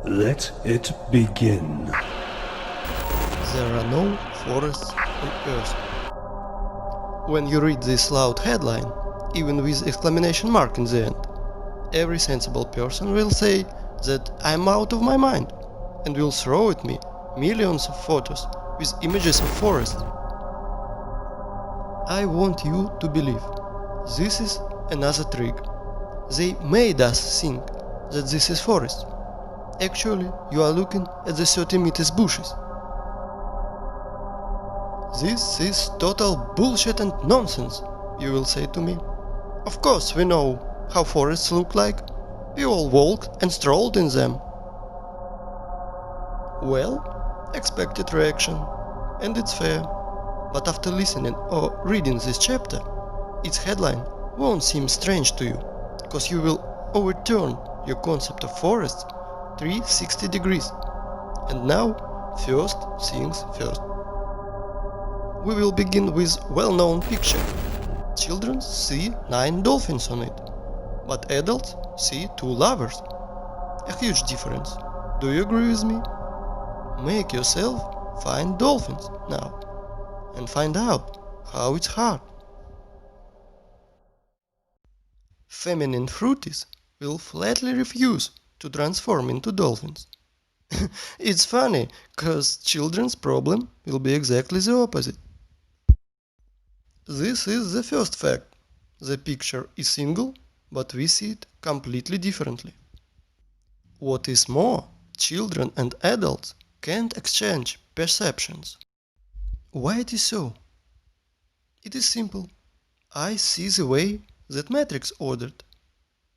Let it begin. There are no forests on Earth. When you read this loud headline, even with exclamation mark in the end, every sensible person will say that I'm out of my mind and will throw at me millions of photos with images of forests. I want you to believe this is another trick. They made us think that this is forest. Actually, you are looking at the 30 meters bushes. This is total bullshit and nonsense, you will say to me. Of course we know how forests look like. We all walked and strolled in them. Well, expected reaction. And it's fair. But after listening or reading this chapter, its headline won't seem strange to you, because you will overturn your concept of forests 360 degrees. And now, first things first. We will begin with well-known picture. Children see 9 dolphins on it, but adults see 2 lovers. A huge difference. Do you agree with me? Make yourself find dolphins now and find out how it's hard. Feminine fruities will flatly refuse to transform into dolphins. It's funny, cause children's problem will be exactly the opposite. This is the first fact. The picture is single, but we see it completely differently. What is more, children and adults can't exchange perceptions. Why it is so? It is simple. I see the way that Matrix ordered,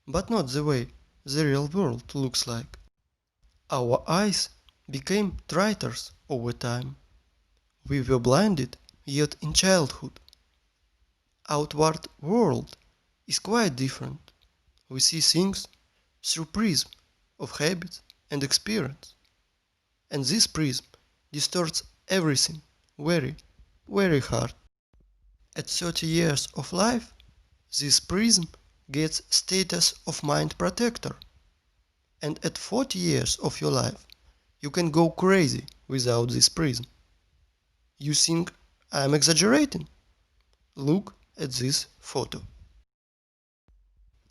but not the way the real world looks like. Our eyes became traitors over time. We were blinded yet in childhood. Outward world is quite different. We see things through prism of habit and experience. And this prism distorts everything very, very hard. At 30 years of life, this prism gets status of mind protector. And at 40 years of your life, you can go crazy without this prism. You think I'm exaggerating? Look at this photo.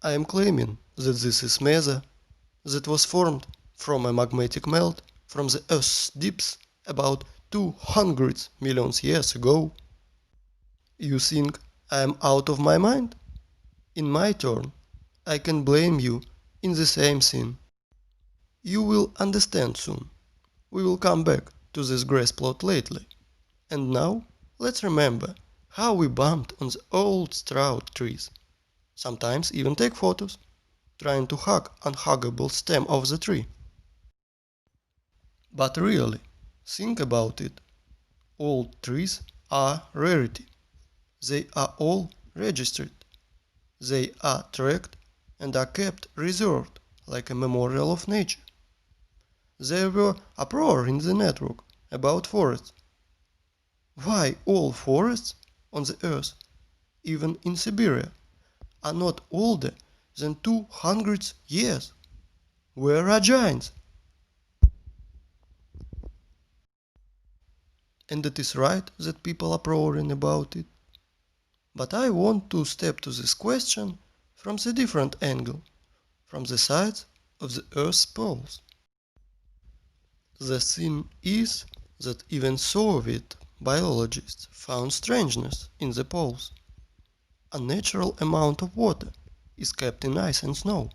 I am claiming that this is mesa that was formed from a magmatic melt from the Earth's depths about 200 million years ago. You think I am out of my mind? In my turn, I can blame you in the same thing. You will understand soon. We will come back to this grass plot lately. And now, let's remember how we bumped on the old straw trees. Sometimes even take photos, trying to hug unhuggable stem of the tree. But really, think about it. Old trees are rarity. They are all registered. They are tracked and are kept reserved like a memorial of nature. There were uproar in the network about forests. Why all forests on the earth, even in Siberia, are not older than 200 years? Where are giants? And it is right that people are roaring about it. But I want to step to this question from the different angle, from the sides of the Earth's poles. The thing is that even Soviet biologists found strangeness in the poles. A natural amount of water is kept in ice and snow,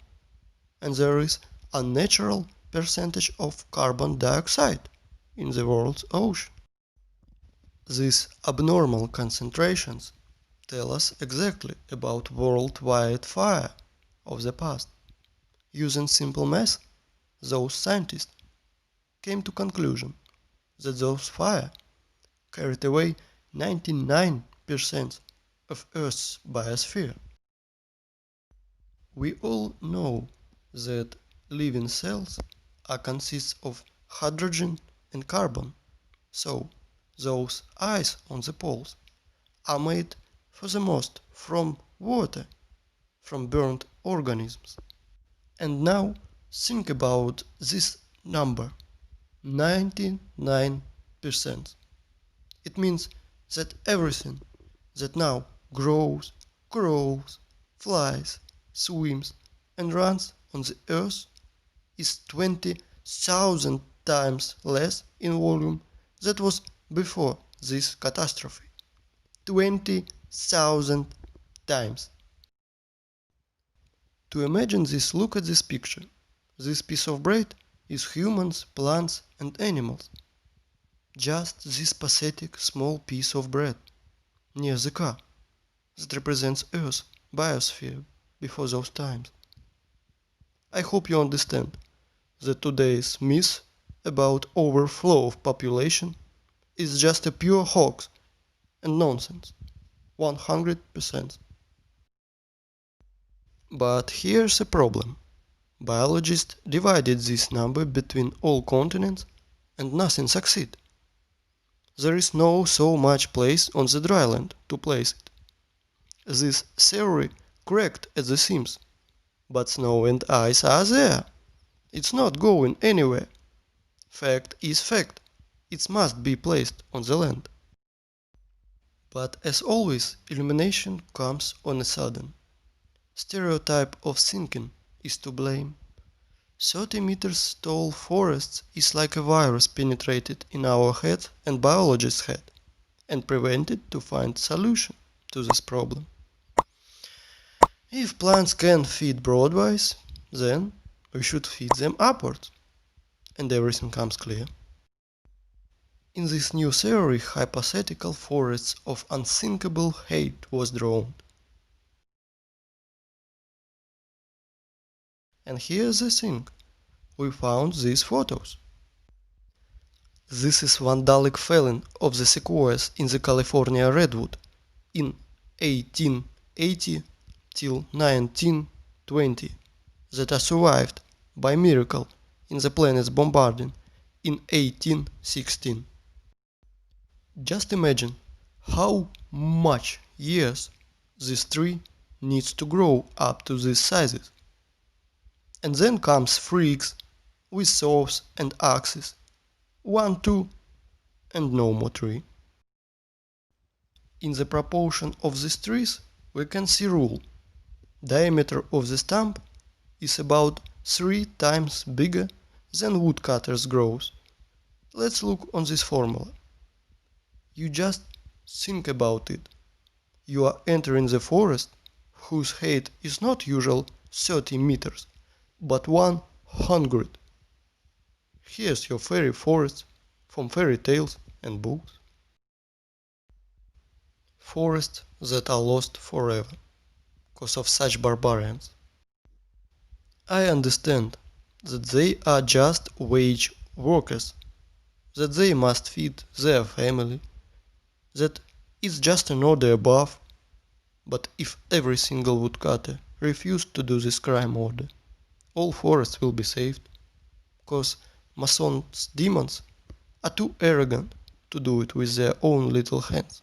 and there is a natural percentage of carbon dioxide in the world's ocean. These abnormal concentrations tell us exactly about worldwide fire of the past. Using simple math, those scientists came to conclusion that those fire carried away 99% of Earth's biosphere. We all know that living cells are consists of hydrogen and carbon, so those ice on the poles are made for the most from water, from burnt organisms. And now think about this number, 99%. It means that everything that now grows, crawls, flies, swims, and runs on the earth is 20,000 times less in volume than was before this catastrophe. 20,000 times. To imagine this, look at this picture. This piece of bread is humans, plants, and animals. Just this pathetic small piece of bread near the car that represents Earth's biosphere before those times. I hope you understand that today's myth about overflow of population is just a pure hoax and nonsense. 100%. But here's a problem. Biologists divided this number between all continents and nothing succeed. There is no so much place on the dry land to place it. This theory cracked at the seams, but snow and ice are there. It's not going anywhere. Fact is fact. It must be placed on the land. But as always, illumination comes on a sudden. Stereotype of thinking is to blame. 30 meters tall forests is like a virus penetrated in our head and biologist's head and prevented to find solution to this problem. If plants can feed broadwise, then we should feed them upwards, and everything comes clear. In this new theory, hypothetical forests of unthinkable height was drawn. And here's the thing, we found these photos. This is vandalic felling of the sequoias in the California redwood in 1880 till 1920 that are survived by miracle in the planet's bombarding in 1816. Just imagine how much years this tree needs to grow up to these sizes. And then comes freaks with saws and axes, 1, 2, and no more tree. In the proportion of these trees we can see rule. Diameter of the stump is about 3 times bigger than woodcutter's growth. Let's look on this formula. You just think about it. You are entering the forest whose height is not usual 30 meters, but 100. Here's your fairy forest from fairy tales and books. Forests that are lost forever because of such barbarians. I understand that they are just wage workers, that they must feed their family, that it's just an order above, but if every single woodcutter refused to do this crime order, all forests will be saved, because Mason's demons are too arrogant to do it with their own little hands.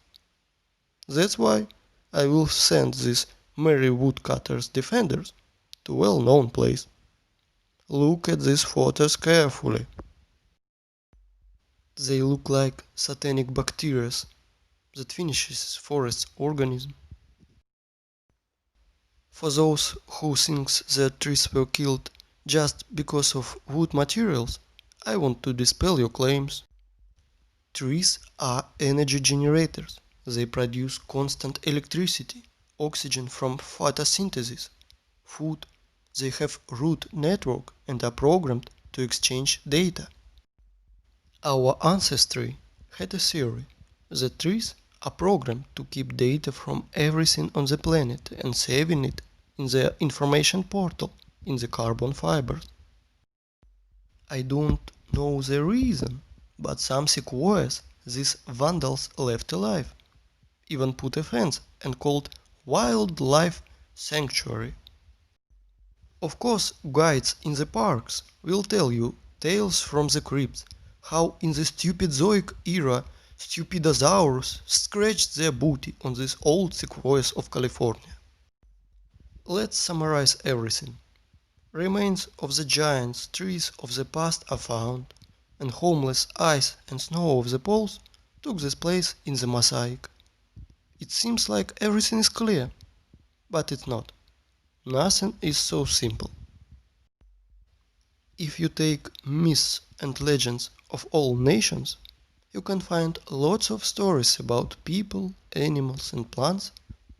That's why I will send these merry woodcutters defenders to a well-known place. Look at these photos carefully. They look like satanic bacteria that finishes forest's organism. For those who think that trees were killed just because of wood materials, I want to dispel your claims. Trees are energy generators. They produce constant electricity, oxygen from photosynthesis, food. They have root network and are programmed to exchange data. Our ancestry had a theory that trees are programmed to keep data from everything on the planet and saving it in their information portal in the carbon fibers. I don't know the reason, but some sequoias these vandals left alive, even put a fence and called wildlife sanctuary. Of course, guides in the parks will tell you tales from the crypts, how in the stupid Zoic era stupidosaurs scratched their booty on these old sequoias of California. Let's summarize everything. Remains of the giants trees of the past are found, and homeless ice and snow of the poles took this place in the mosaic. It seems like everything is clear, but it's not. Nothing is so simple. If you take myths and legends of all nations, you can find lots of stories about people, animals and plants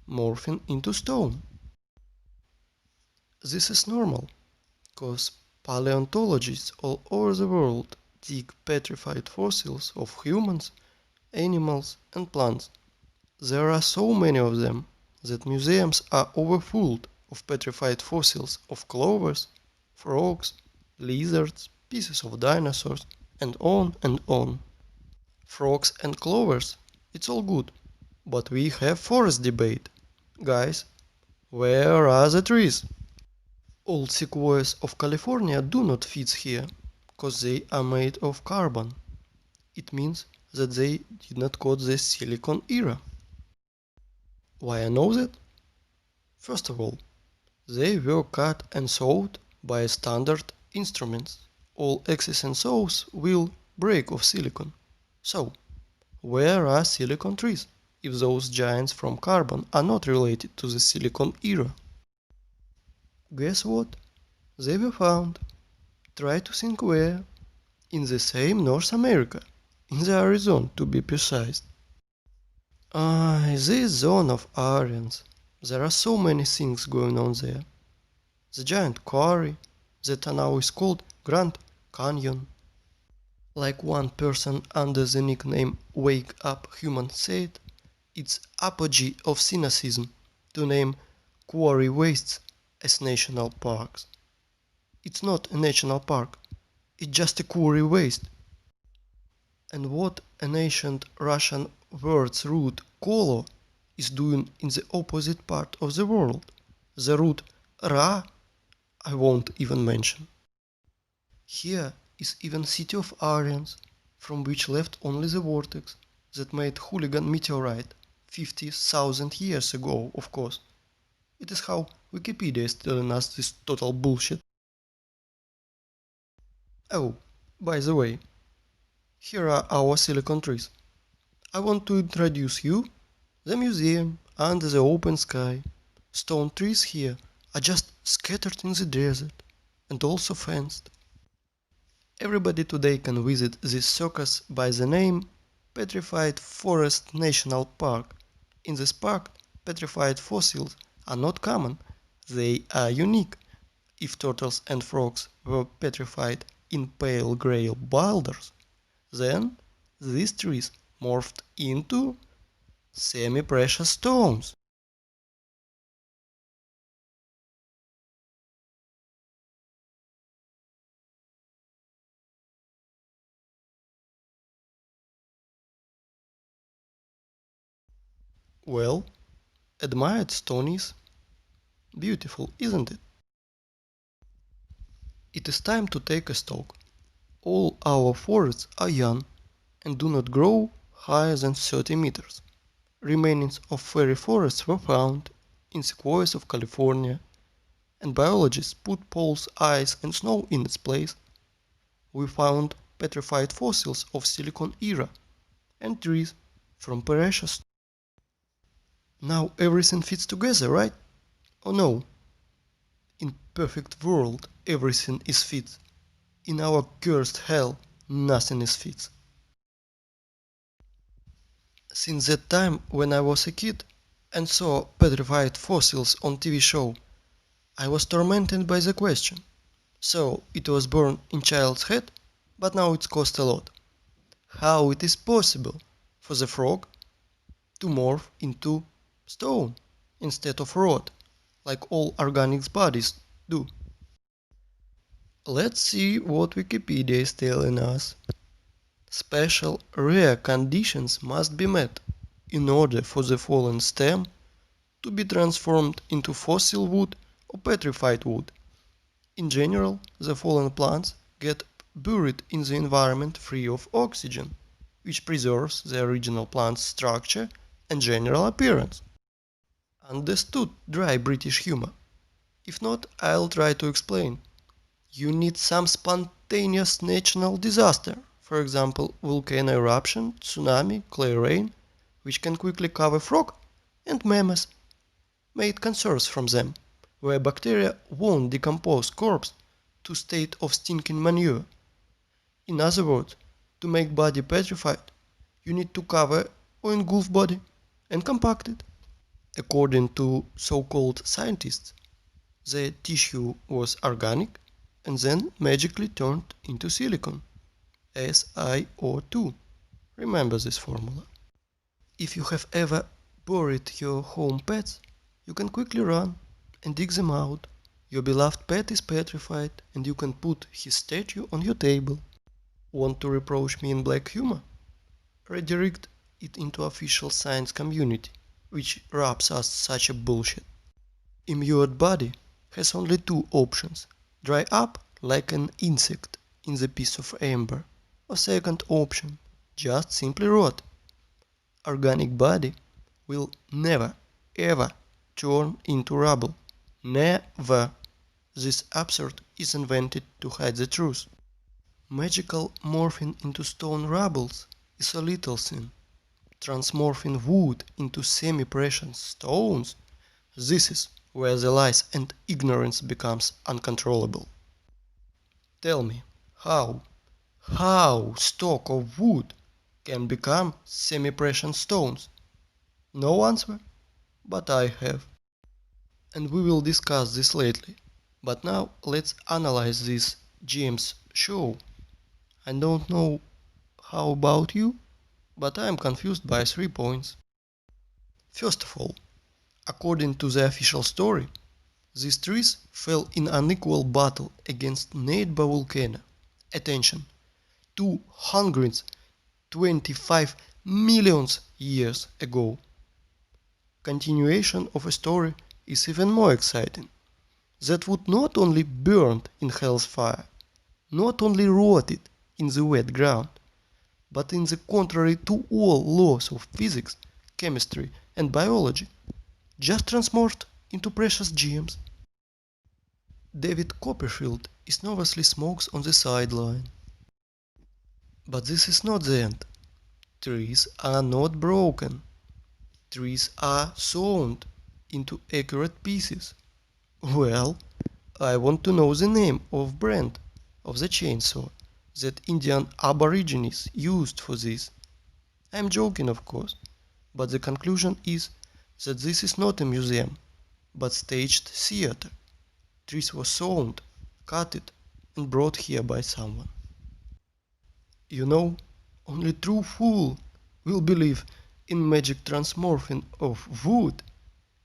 morphing into stone. This is normal, because paleontologists all over the world dig petrified fossils of humans, animals and plants. There are so many of them that museums are overfull of petrified fossils of clovers, frogs, lizards, pieces of dinosaurs, and on and on. Frogs and clovers, it's all good, but we have forest debate. Guys, where are the trees? Old sequoias of California do not fit here, cause they are made of carbon. It means that they did not caught the silicon era. Why I know that? First of all, they were cut and sawed by standard instruments. All axes and saws will break of silicon. So, where are silicon trees, if those giants from carbon are not related to the silicon era? Guess what? They were found. Try to think where. In the same North America. In the Arizona, to be precise. This zone of Aryans. There are so many things going on there. The giant quarry, that now is called Grand Canyon. Like one person under the nickname Wake Up Human said, it's apogee of cynicism to name quarry wastes as national parks. It's not a national park, it's just a quarry waste. And what an ancient Russian word's root kolo is doing in the opposite part of the world, the root ra I won't even mention. Here is even city of Aryans, from which left only the vortex that made hooligan meteorite 50,000 years ago, of course. It is how Wikipedia is telling us this total bullshit. Oh, by the way, here are our silicon trees. I want to introduce you the museum under the open sky. Stone trees here are just scattered in the desert and also fenced. Everybody today can visit this circus by the name Petrified Forest National Park. In this park, petrified fossils are not common, they are unique. If turtles and frogs were petrified in pale grey boulders, then these trees morphed into semi-precious stones. Well, admired stone is beautiful, isn't it? It is time to take a stock. All our forests are young and do not grow higher than 30 meters. Remains of fairy forests were found in sequoias of California, and biologists put poles, ice and snow in its place. We found petrified fossils of Silicon era and trees from Parashas. Now everything fits together, right? Oh no, in perfect world everything is fit. In our cursed hell nothing is fit. Since that time when I was a kid and saw petrified fossils on TV show, I was tormented by the question. So it was born in child's head, but now it's cost a lot. How it is possible for the frog to morph into stone instead of rod, like all organic bodies do? Let's see what Wikipedia is telling us. Special rare conditions must be met in order for the fallen stem to be transformed into fossil wood or petrified wood. In general, the fallen plants get buried in the environment free of oxygen, which preserves the original plant's structure and general appearance. Understood, dry British humor. If not, I'll try to explain. You need some spontaneous natural disaster, for example, volcano eruption, tsunami, clay rain, which can quickly cover frog and mammoths, made cancers from them, where bacteria won't decompose corpse to state of stinking manure. In other words, to make body petrified, you need to cover or engulf body and compact it. According to so-called scientists, the tissue was organic and then magically turned into silicon, SiO2. Remember this formula. If you have ever buried your home pets, you can quickly run and dig them out. Your beloved pet is petrified and you can put his statue on your table. Want to reproach me in black humor? Redirect it into official science community, which wraps us such a bullshit. Immured body has only two options: dry up like an insect in the piece of amber, or second option, just simply rot. Organic body will never ever turn into rubble. Never. This absurd is invented to hide the truth. Magical morphing into stone rubbles is a little sin. Transmorphing wood into semi-precious stones, this is where the lies and ignorance becomes uncontrollable. Tell me, how stalk of wood can become semi-precious stones? No answer, but I have. And we will discuss this lately. But now let's analyze this James show. I don't know how about you, but I am confused by 3 points. First of all, according to the official story, these trees fell in unequal battle against neighbor volcano. Attention, 225 million years ago. Continuation of a story is even more exciting. That would not only burned in hell's fire, not only rotted in the wet ground, but in the contrary to all laws of physics, chemistry and biology, just transmorphed into precious gems. David Copperfield is nervously smokes on the sideline. But this is not the end. Trees are not broken. Trees are sawn into accurate pieces. Well, I want to know the name of brand of the chainsaw that Indian aborigines used for this. I'm joking, of course, but the conclusion is that this is not a museum, but staged theater. Trees were sawn, cut, and brought here by someone. You know, only true fool will believe in magic transmorphing of wood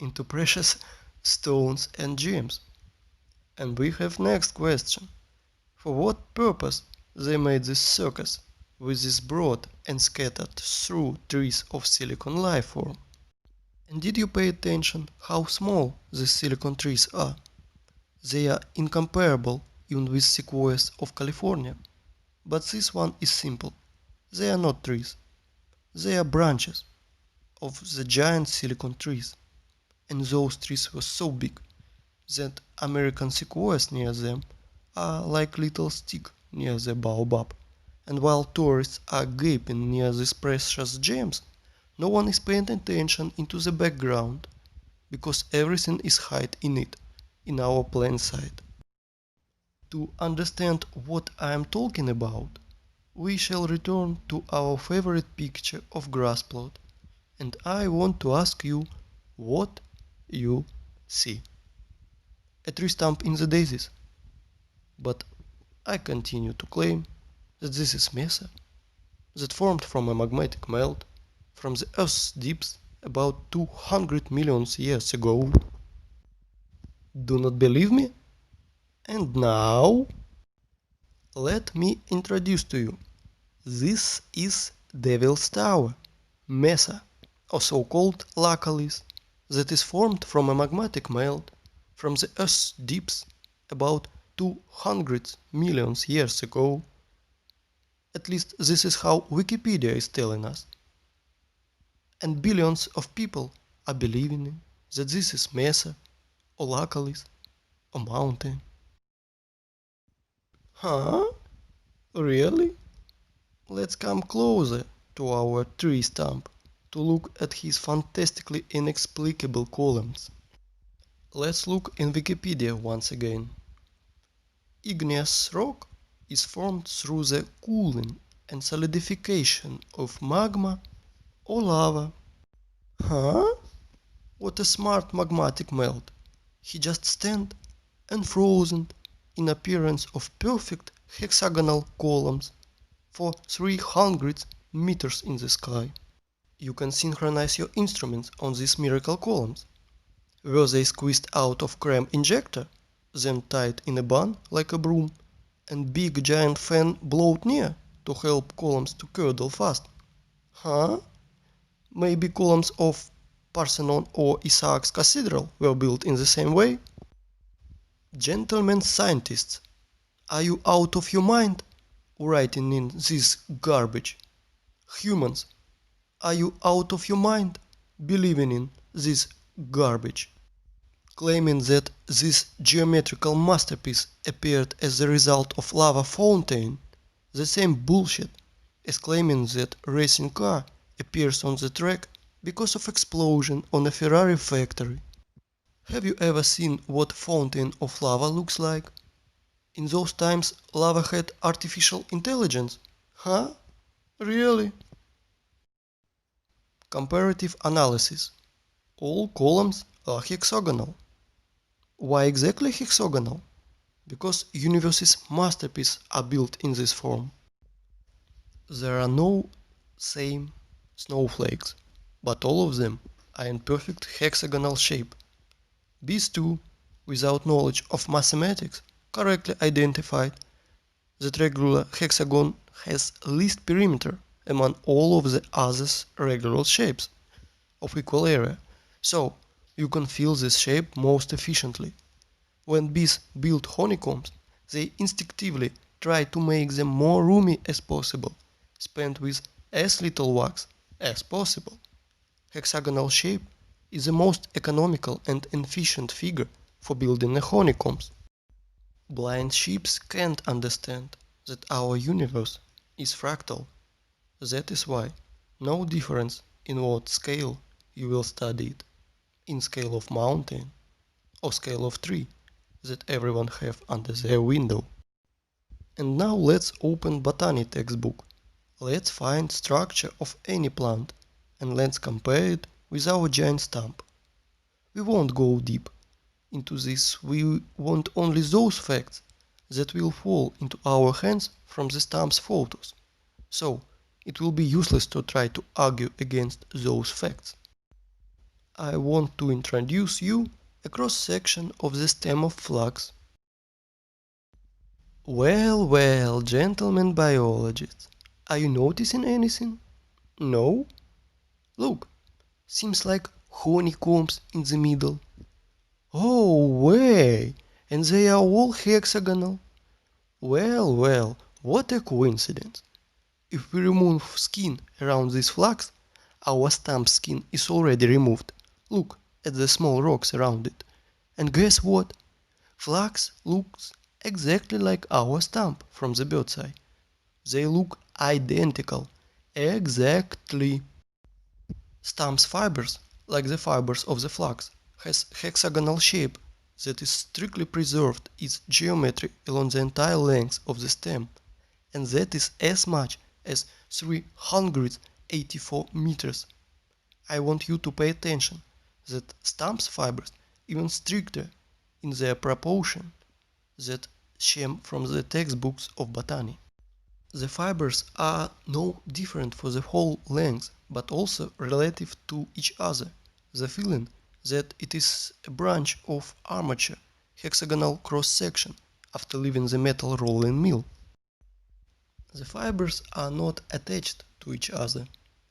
into precious stones and gems. And we have next question. For what purpose they made this circus with this broad and scattered through trees of silicon life form? And did you pay attention how small these silicon trees are? They are incomparable even with sequoias of California. But this one is simple. They are not trees. They are branches of the giant silicon trees. And those trees were so big that American sequoias near them are like little stick near the baobab. And while tourists are gaping near these precious gems, no one is paying attention into the background, because everything is hid in it, in our plain sight. To understand what I am talking about, we shall return to our favorite picture of grass plot, and I want to ask you what you see. A tree stump in the daisies. But I continue to claim that this is mesa that formed from a magmatic melt from the Earth's deeps about 200 million years ago. Do not believe me? And now, let me introduce to you. This is Devil's Tower, mesa, or so-called laccolith, that is formed from a magmatic melt from the Earth's deeps about 200 million years ago. At least this is how Wikipedia is telling us. And billions of people are believing that this is mesa or laccolith. a mountain. Huh? Really? Let's come closer to our tree stump to look at his fantastically inexplicable columns. Let's look in Wikipedia once again. Igneous rock is formed through the cooling and solidification of magma or lava. Huh? What a smart magmatic melt. He just stand and frozen in appearance of perfect hexagonal columns for 300 meters in the sky. You can synchronize your instruments on these miracle columns. Were they squeezed out of cram injector, then tied in a bun like a broom, and big giant fan blowed near to help columns to curdle fast? Huh? Maybe columns of Parthenon or Isaac's Cathedral were built in the same way? Gentlemen scientists, are you out of your mind writing in this garbage? Humans, are you out of your mind believing in this garbage? Claiming that this geometrical masterpiece appeared as the result of lava fountain, the same bullshit as claiming that racing car appears on the track because of explosion on a Ferrari factory. Have you ever seen what fountain of lava looks like? In those times lava had artificial intelligence. Huh? Really? Comparative analysis. All columns are hexagonal. Why exactly hexagonal? Because universe's masterpieces are built in this form. There are no same snowflakes, but all of them are in perfect hexagonal shape. These two, without knowledge of mathematics, correctly identified that regular hexagon has least perimeter among all of the other regular shapes of equal area, so you can fill this shape most efficiently. When bees build honeycombs, they instinctively try to make them more roomy as possible, spent with as little wax as possible. Hexagonal shape is the most economical and efficient figure for building a honeycombs. Blind sheep can't understand that our universe is fractal. That is why no difference in what scale you will study it, in scale of mountain or scale of tree that everyone have under their window. And now let's open botany textbook. Let's find structure of any plant and let's compare it with our giant stump. We won't go deep into this, we want only those facts that will fall into our hands from the stump's photos. So it will be useless to try to argue against those facts. I want to introduce you a cross-section of the stem of flax. Well, gentlemen biologists, are you noticing anything? No? Look, seems like honeycombs in the middle. Oh, way! And they are all hexagonal. Well, what a coincidence. If we remove skin around this flax, our stump skin is already removed. Look at the small rocks around it. And guess what? Flax looks exactly like our stump from the bird's eye. They look identical. Exactly. Stump's fibers, like the fibers of the flax, has hexagonal shape that is strictly preserved its geometry along the entire length of the stem, and that is as much as 384 meters. I want you to pay attention that Stump's fibers even stricter in their proportion that came from the textbooks of botany. The fibers are no different for the whole length, but also relative to each other. The feeling that it is a branch of armature, hexagonal cross-section, after leaving the metal rolling mill. The fibers are not attached to each other,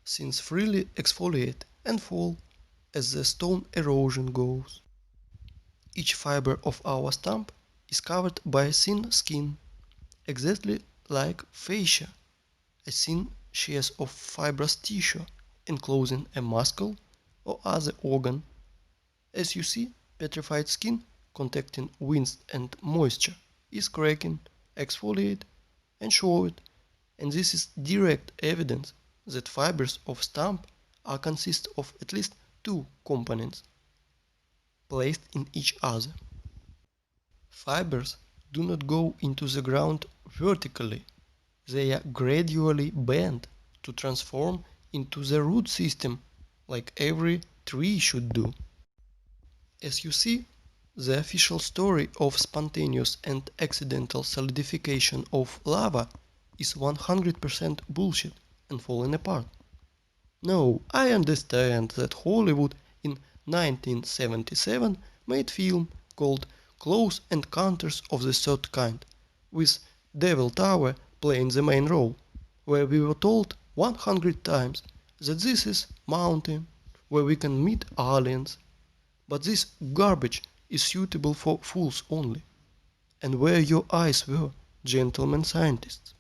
since freely exfoliate and fall as the stone erosion goes. Each fiber of our stump is covered by a thin skin, exactly like fascia, a thin sheath of fibrous tissue enclosing a muscle or other organ. As you see, petrified skin contacting wind and moisture is cracking, exfoliate and show it, and this is direct evidence that fibers of stump are consist of at least two components placed in each other. Fibers do not go into the ground vertically, they are gradually bent to transform into the root system like every tree should do. As you see, the official story of spontaneous and accidental solidification of lava is 100% bullshit and falling apart. No, I understand that Hollywood in 1977 made film called Close Encounters of the Third Kind, with Devil Tower playing the main role, where we were told 100 times that this is mountain where we can meet aliens, but this garbage is suitable for fools only. And where your eyes were, gentlemen scientists?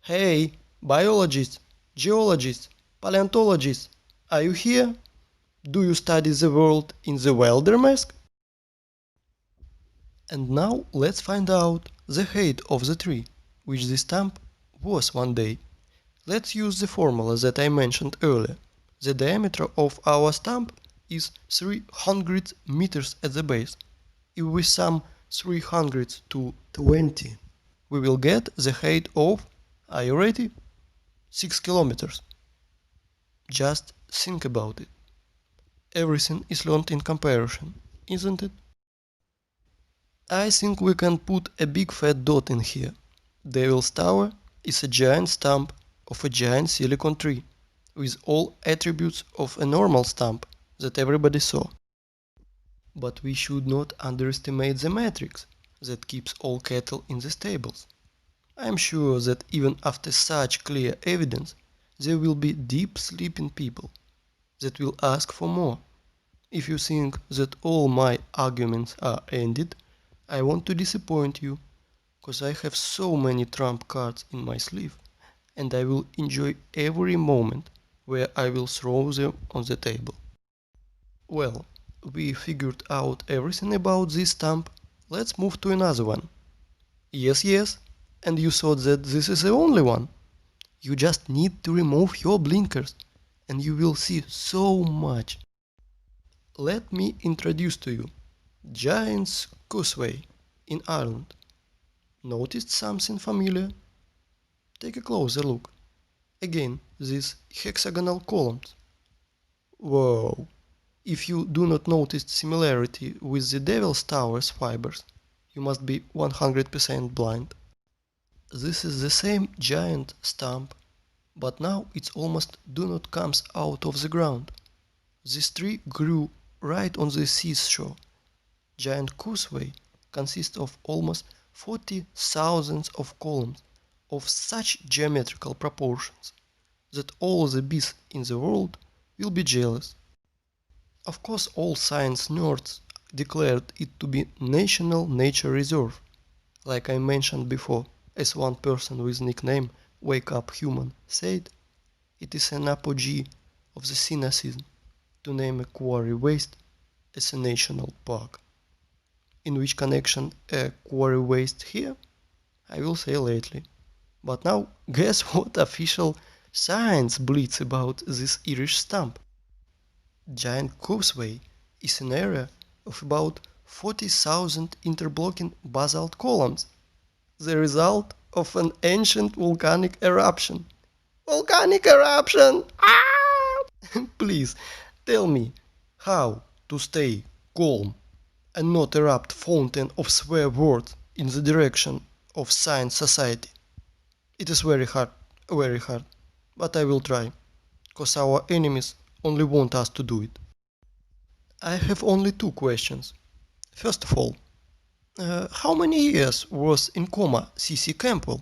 Hey, biologists, geologists, paleontologists, are you here? Do you study the world in the welder mask? And now let's find out the height of the tree, which this stump was one day. Let's use the formula that I mentioned earlier. The diameter of our stump is 300 meters at the base. If we sum 300 to 20, we will get the height of, are you ready? 6 kilometers. Just think about it. Everything is learned in comparison, isn't it? I think we can put a big fat dot in here. Devil's Tower is a giant stump of a giant silicon tree, with all attributes of a normal stump that everybody saw. But we should not underestimate the matrix that keeps all cattle in the stables. I am sure that even after such clear evidence, there will be deep sleeping people that will ask for more. If you think that all my arguments are ended, I want to disappoint you, cause I have so many trump cards in my sleeve, and I will enjoy every moment where I will throw them on the table. Well, we figured out everything about this stump, let's move to another one. Yes, and you thought that this is the only one. You just need to remove your blinkers, and you will see so much. Let me introduce to you Giant's Causeway in Ireland. Noticed something familiar? Take a closer look. Again, these hexagonal columns. Whoa! If you do not notice similarity with the Devil's Tower's fibers, you must be 100% blind. This is the same giant stump, but now it's almost do not comes out of the ground. This tree grew right on the seashore. Giant Causeway consists of almost 40,000 of columns of such geometrical proportions that all the bees in the world will be jealous. Of course, all science nerds declared it to be National Nature Reserve, like I mentioned before, as one person with nickname Wake Up Human said, it is an apogee of the cynicism to name a quarry waste as a national park. In which connection a quarry waste here? I will say lately. But now guess what official science bleats about this Irish stump? Giant Causeway is an area of about 40,000 interblocking basalt columns, the result of an ancient volcanic eruption. Volcanic eruption! Ah! Please tell me how to stay calm and not erupt fountain of swear words in the direction of science society. It is very hard, but I will try, cause our enemies only want us to do it. I have only two questions. First of all, how many years was in coma C.C. Campbell?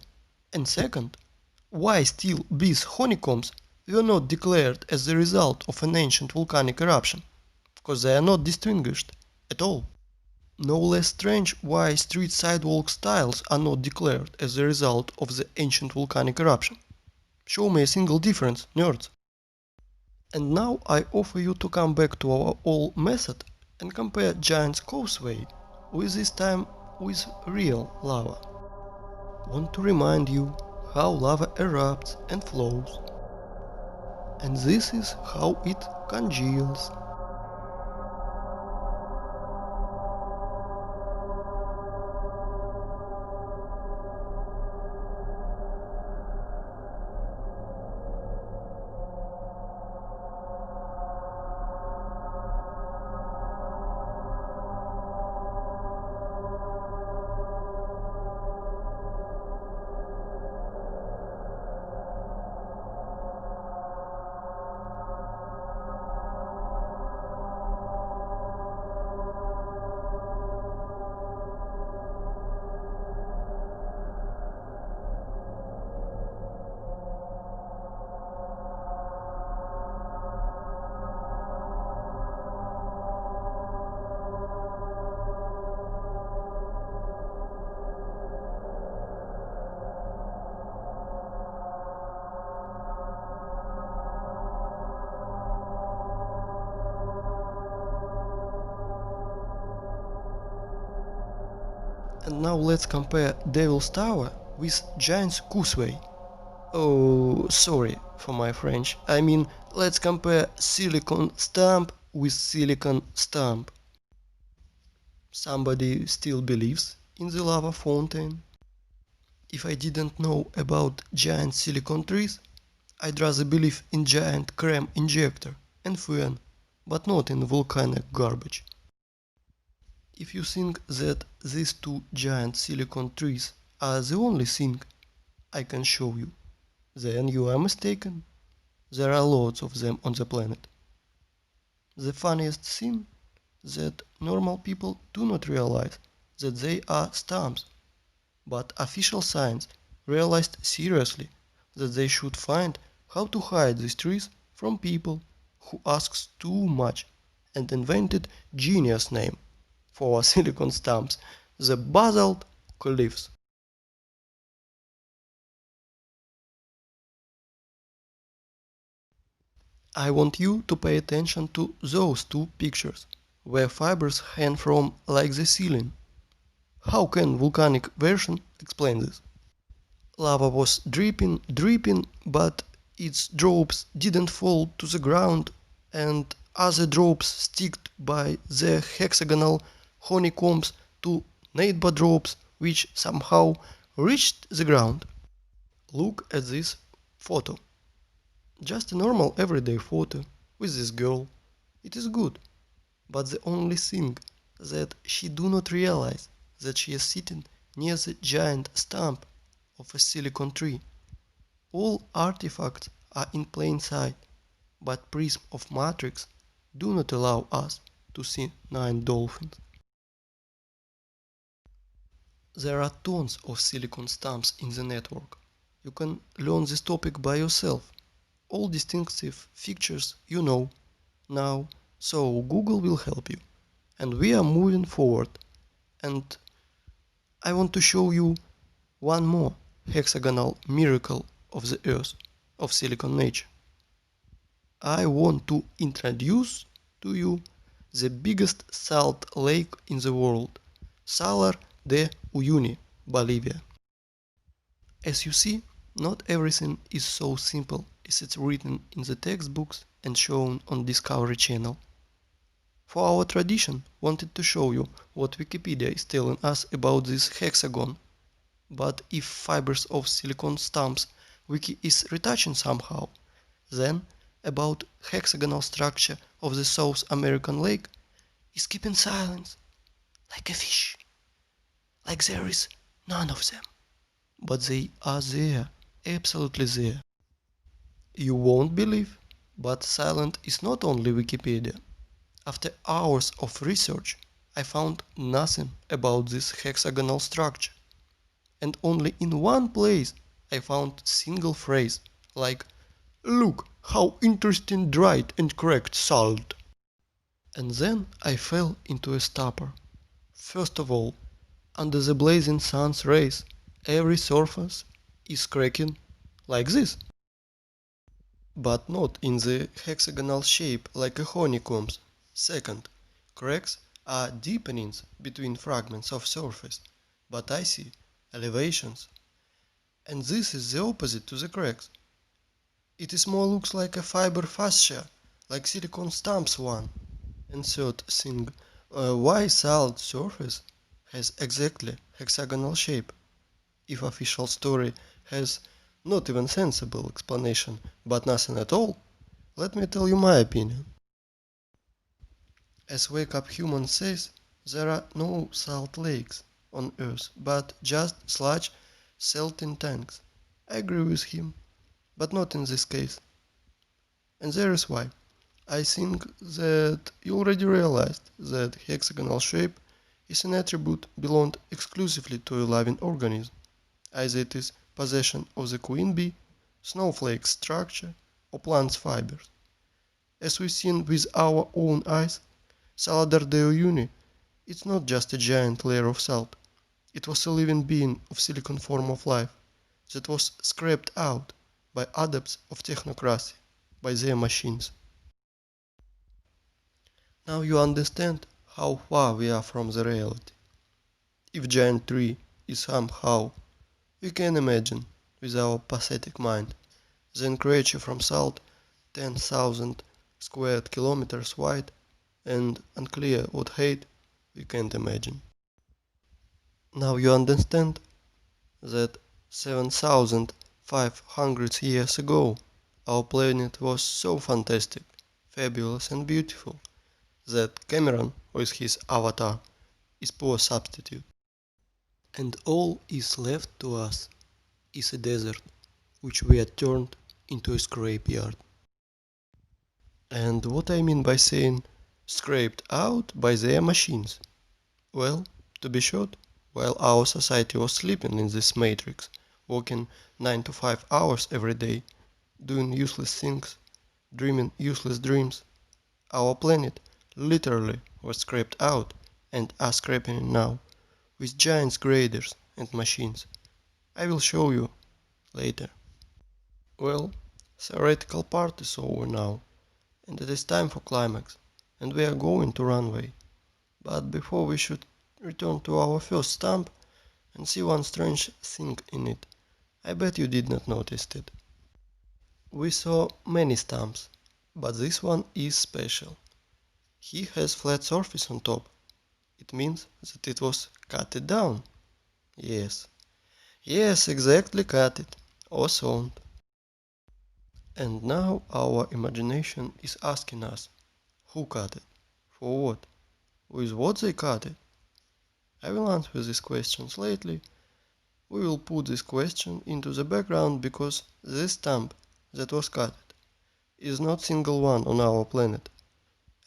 And second, why still these honeycombs were not declared as the result of an ancient volcanic eruption? Because they are not distinguished at all. No less strange why street sidewalk tiles are not declared as the result of the ancient volcanic eruption. Show me a single difference, nerds. And now I offer you to come back to our old method and compare giant causeway with this time with real lava. Want to remind you how lava erupts and flows, and this is how it congeals. And now let's compare Devil's Tower with Giant's Causeway. Oh, sorry for my French. I mean, let's compare silicon stamp with silicon stamp. Somebody still believes in the lava fountain? If I didn't know about giant silicon trees, I'd rather believe in giant cream injector and fan, but not in volcanic garbage. If you think that these two giant silicon trees are the only thing I can show you, then you are mistaken. There are lots of them on the planet. The funniest thing that normal people do not realize that they are stumps, but official science realized seriously that they should find how to hide these trees from people who asks too much and invented genius name for silicon stumps, the basalt cliffs. I want you to pay attention to those two pictures, where fibers hang from like the ceiling. How can volcanic version explain this? Lava was dripping, but its drops didn't fall to the ground, and other drops sticked by the hexagonal honeycombs to neighbor drops which somehow reached the ground. Look at this photo. Just a normal everyday photo with this girl. It is good, but the only thing that she do not realize that she is sitting near the giant stump of a silicon tree. All artifacts are in plain sight, but prism of matrix do not allow us to see 9 dolphins. There are tons of silicon stumps in the network. You can learn this topic by yourself. All distinctive features you know now, so Google will help you. And we are moving forward. And I want to show you one more hexagonal miracle of the earth, of silicon nature. I want to introduce to you the biggest salt lake in the world, Salar de Uyuni, Bolivia. As you see, not everything is so simple as it's written in the textbooks and shown on Discovery Channel. For our tradition, wanted to show you what Wikipedia is telling us about this hexagon. But if fibers of silicon stumps Wiki is retouching somehow, then about hexagonal structure of the South American lake is keeping silence, like a fish, like there is none of them. But they are there, absolutely there. You won't believe, but silent is not only Wikipedia. After hours of research, I found nothing about this hexagonal structure. And only in one place I found single phrase like "Look how interesting dried and cracked salt." And then I fell into a stupor. First of all, under the blazing sun's rays, every surface is cracking like this. But not in the hexagonal shape like a honeycomb. Second, Cracks are deepenings between fragments of surface, but I see elevations. And this is the opposite to the cracks. It is more looks like a fiber fascia, like silicon stumps one. And third thing, why salt surface has exactly hexagonal shape? If official story has not even sensible explanation, but nothing at all, let me tell you my opinion. As Wake Up Human says, there are no salt lakes on Earth, but just sludge salting tanks. I agree with him, but not in this case. And there is why. I think that you already realized that hexagonal shape is an attribute belonged exclusively to a living organism, either it is possession of the queen bee, snowflake structure, or plant fibers. As we've seen with our own eyes, Saladar Deo Uni, it's not just a giant layer of salt. It was a living being of silicon form of life that was scraped out by adepts of technocracy, by their machines. Now you understand how far we are from the reality. If giant tree is somehow, we can imagine, with our pathetic mind, then creature from salt 10,000 square kilometers wide and unclear what height, we can't imagine. Now you understand that 7,500 years ago our planet was so fantastic, fabulous and beautiful that Cameron with his avatar is poor substitute. And all is left to us is a desert which we had turned into a scrapyard. And what I mean by saying scraped out by their machines? Well, to be short, while our society was sleeping in this matrix, working 9 to 5 hours every day, doing useless things, dreaming useless dreams, our planet literally was scraped out and are scraping it now with giant graders and machines. I will show you later. Well, theoretical part is over now, and it is time for climax, and we are going to runway. But before we should return to our first stamp and see one strange thing in it. I bet you did not notice it. We saw many stamps, but this one is special. He has flat surface on top. It means that it was cut it down. Yes, yes, exactly cut it, or sewn. And now our imagination is asking us, who cut it? For what? With what they cut it? I will answer these questions lately. We will put this question into the background because this stamp that was cut is not single one on our planet.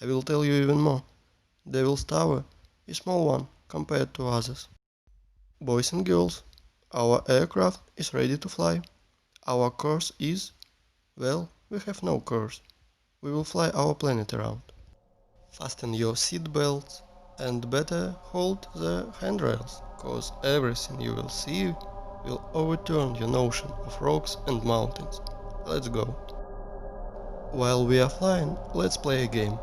I will tell you even more. Devil's Tower is small one compared to others. Boys and girls, our aircraft is ready to fly. Our course is, well, we have no course. We will fly our planet around. Fasten your seat belts and better hold the handrails, cause everything you will see will overturn your notion of rocks and mountains. Let's go. While we are flying, let's play a game.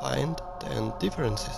Find 10 differences.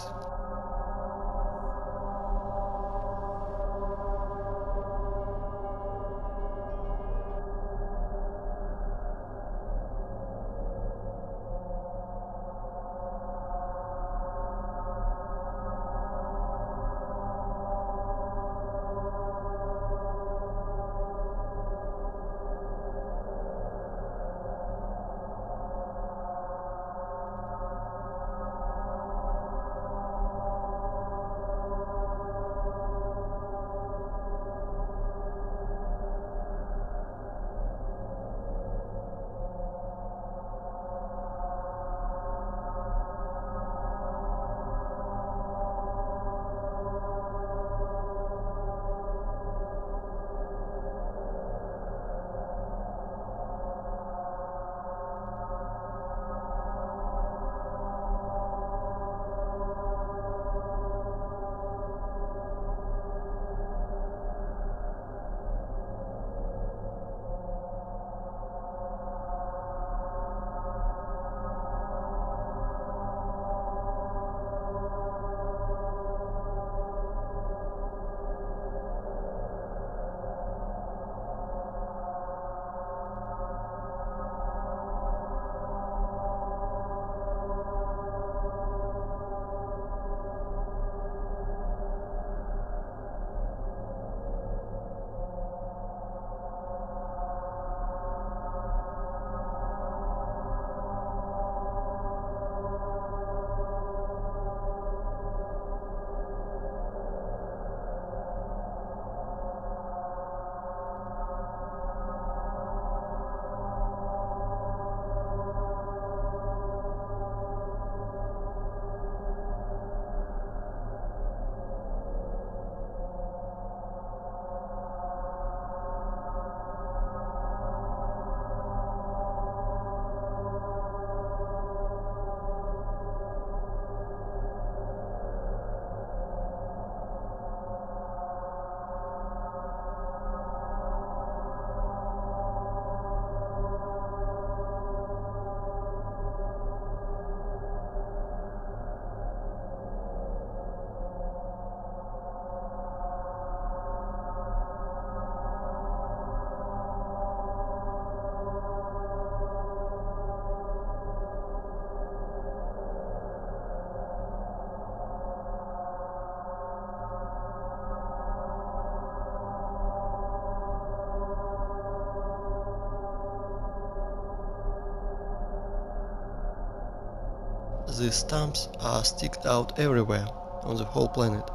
These stumps are sticked out everywhere on the whole planet.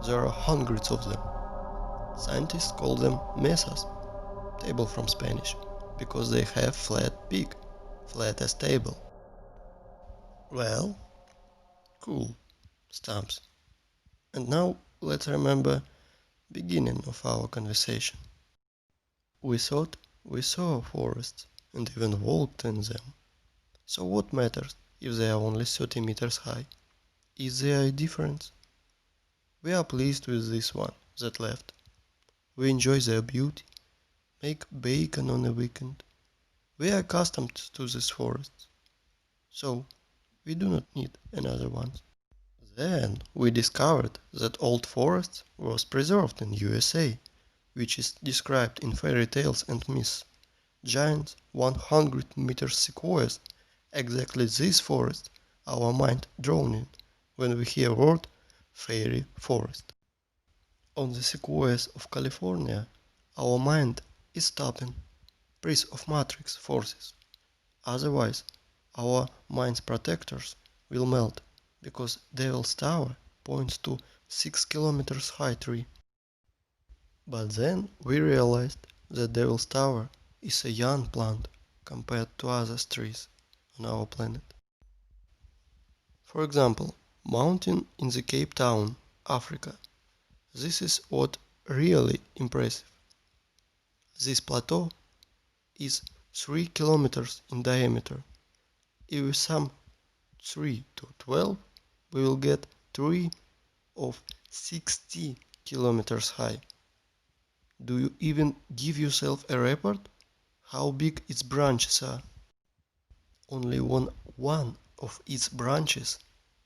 There are hundreds of them. Scientists call them mesas, table from Spanish, because they have flat peak, flat as table. Well, cool, stumps. And now let's remember beginning of our conversation. We thought we saw forests and even walked in them. So what matters if they are only 30 meters high? Is there a difference? We are pleased with this one that left. We enjoy their beauty, make bacon on a weekend. We are accustomed to these forests, so we do not need another one. Then we discovered that old forest was preserved in USA, which is described in fairy tales and myths. Giant 100-meter sequoias, exactly this forest our mind drawn in when we hear word fairy forest. On the sequoias of California, our mind is stopping, priest of matrix forces. Otherwise, our mind's protectors will melt because Devil's Tower points to 6 kilometers high tree. But then we realized that Devil's Tower is a young plant compared to other trees on our planet. For example, mountain in the Cape Town, Africa. This is what really impressive. This plateau is 3 kilometers in diameter. If we sum 3 to 12, we will get tree of 60 kilometers high. Do you even give yourself a report how big its branches are? Only on one of its branches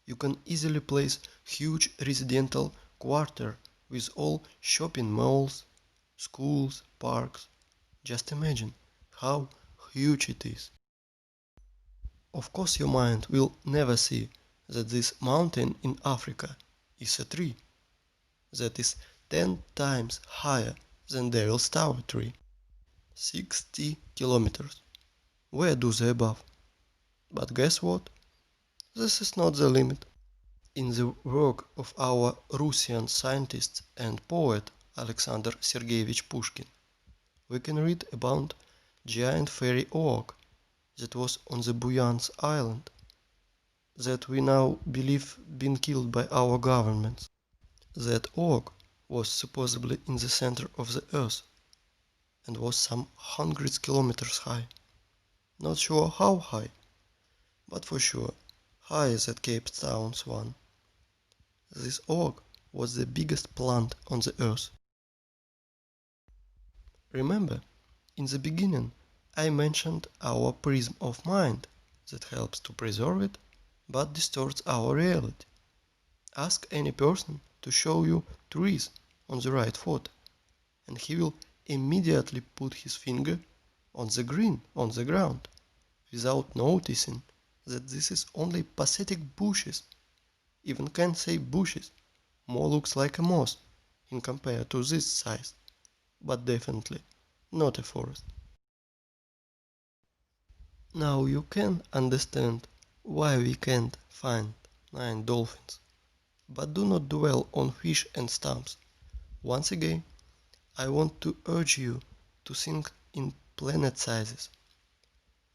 you can easily place huge residential quarter with all shopping malls, schools, parks. Just imagine how huge it is. Of course your mind will never see that this mountain in Africa is a tree that is 10 times higher than Devil's Tower tree. 60 kilometers. Where do they above? But guess what? This is not the limit. In the work of our Russian scientist and poet Alexander Sergeyevich Pushkin, we can read about giant fairy oak that was on the Buyansk island that we now believe been killed by our governments. That oak was supposedly in the center of the earth and was some hundreds kilometers high. Not sure how high, but for sure higher than Cape Town's one. This oak was the biggest plant on the earth. Remember, in the beginning I mentioned our prism of mind that helps to preserve it but distorts our reality. Ask any person to show you trees on the right photo and he will immediately put his finger on the green on the ground without noticing that this is only pathetic bushes. Even can't say bushes, more looks like a moss in compared to this size, but definitely not a forest. Now you can understand why we can't find 9 dolphins, but do not dwell on fish and stumps. Once again, I want to urge you to think in planet sizes.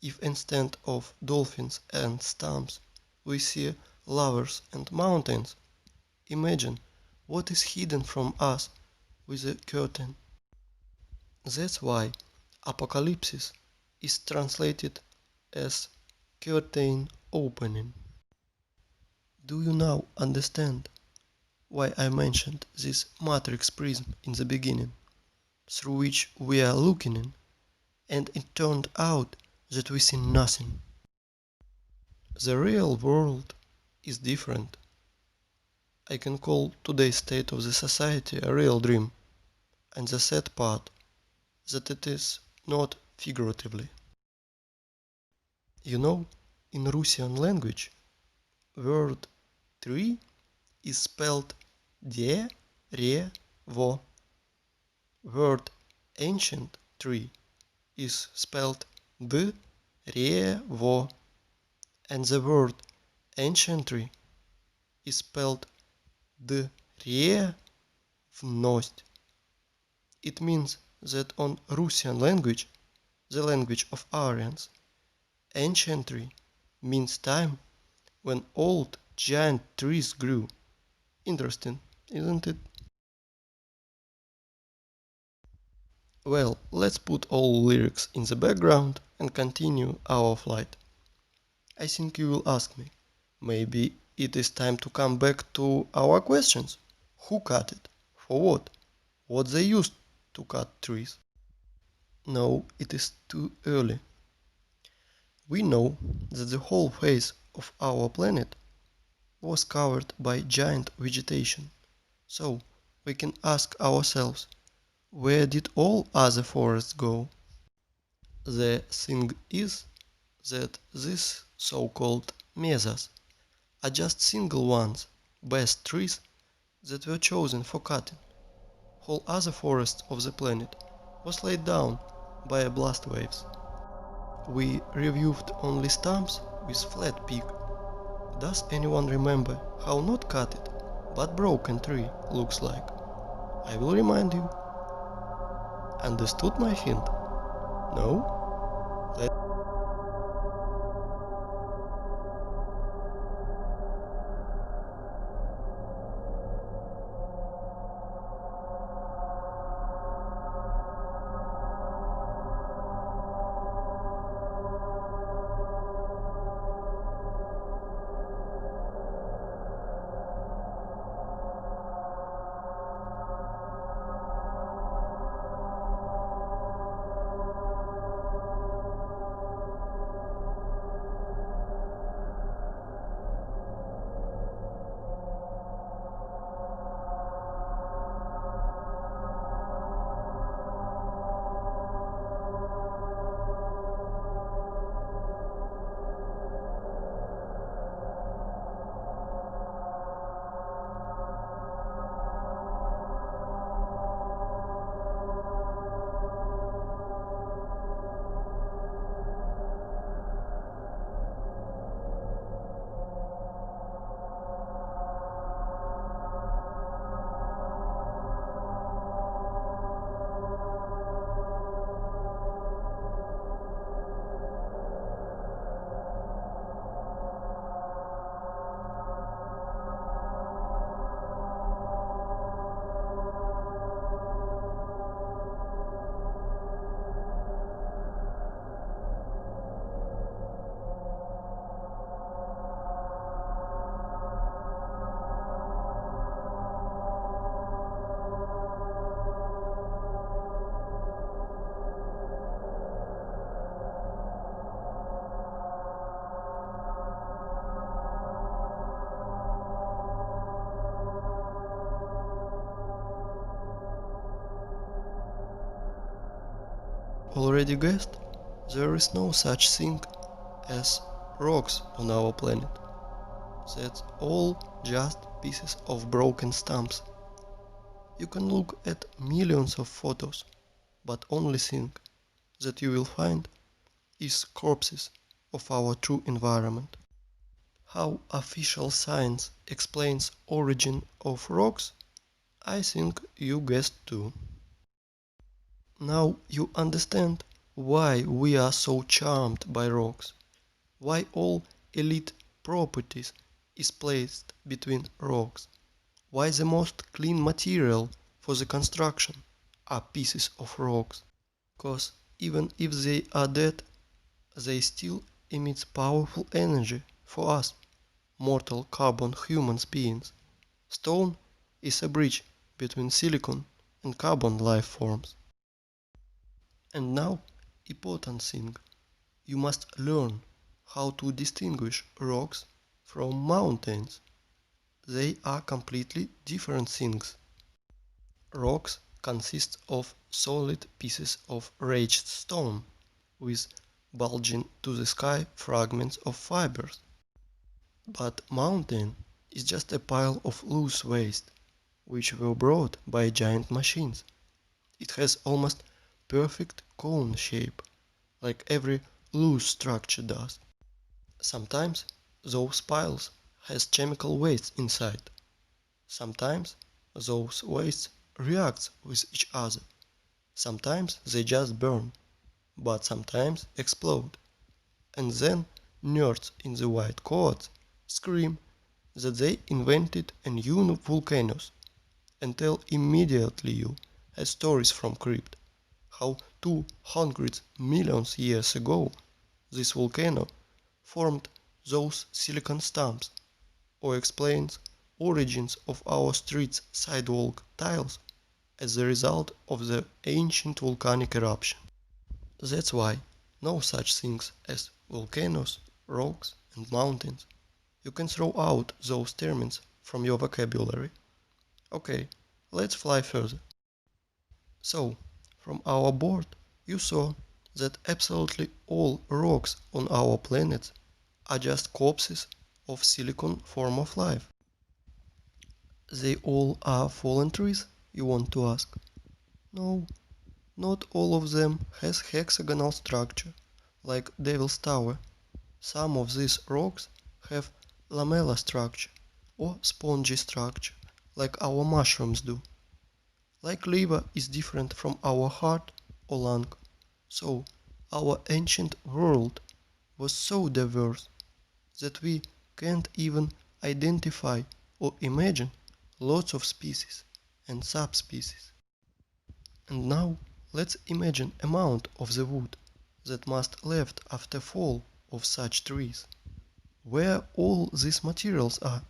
If instead of dolphins and stumps we see lovers and mountains, imagine what is hidden from us with a curtain. That's why apocalypse is translated as curtain opening. Do you now understand why I mentioned this matrix prism in the beginning, through which we are looking in, and it turned out that we see nothing? The real world is different. I can call today's state of the society a real dream, and the sad part that it is not figuratively. You know, in Russian language, word tree is spelled de-re-vo. Word ancient tree is spelled d-re-vo. And the word Ancientry is spelled drevnost. It means that on Russian language, the language of Aryans, ancientry means time when old giant trees grew. Interesting, isn't it? Well, let's put all lyrics in the background and continue our flight. I think you will ask me, maybe it is time to come back to our questions. Who cut it? For what? What they used to cut trees? No, it is too early. We know that the whole face of our planet was covered by giant vegetation. So we can ask ourselves, where did all other forests go? The thing is that these so-called mesas are just single ones, best trees that were chosen for cutting. Whole other forests of the planet was laid down by blast waves. We reviewed only stumps with flat peak. Does anyone remember how not cutted but broken tree looks like? I will remind you. Understood my hint? No? Already guessed? There is no such thing as rocks on our planet. That's all just pieces of broken stumps. You can look at millions of photos, but only thing that you will find is corpses of our true environment. How official science explains origin of rocks, I think you guessed too. Now you understand why we are so charmed by rocks, why all elite properties is placed between rocks, why the most clean material for the construction are pieces of rocks. Cause even if they are dead, they still emit powerful energy for us, mortal carbon human beings. Stone is a bridge between silicon and carbon life forms. And now, important thing, you must learn how to distinguish rocks from mountains. They are completely different things. Rocks consist of solid pieces of raised stone with bulging to the sky fragments of fibers. But mountain is just a pile of loose waste, which were brought by giant machines. It has almost perfect cone shape, like every loose structure does. Sometimes those piles has chemical waste inside. Sometimes those wastes react with each other. Sometimes they just burn, but sometimes explode. And then nerds in the white coats scream that they invented a new volcanoes and tell immediately you as stories from crypt how 200 million years ago this volcano formed those silicon stumps, or explains origins of our streets sidewalk tiles as the result of the ancient volcanic eruption. That's why no such things as volcanoes, rocks and mountains. You can throw out those terms from your vocabulary. Okay, let's fly further. So, from our board, you saw that absolutely all rocks on our planet are just corpses of silicon form of life. They all are fallen trees, you want to ask? No, not all of them has hexagonal structure, like Devil's Tower. Some of these rocks have lamella structure or spongy structure, like our mushrooms do. Like liver is different from our heart or lung. So our ancient world was so diverse that we can't even identify or imagine lots of species and subspecies. And now let's imagine amount of the wood that must left after fall of such trees. Where all these materials are.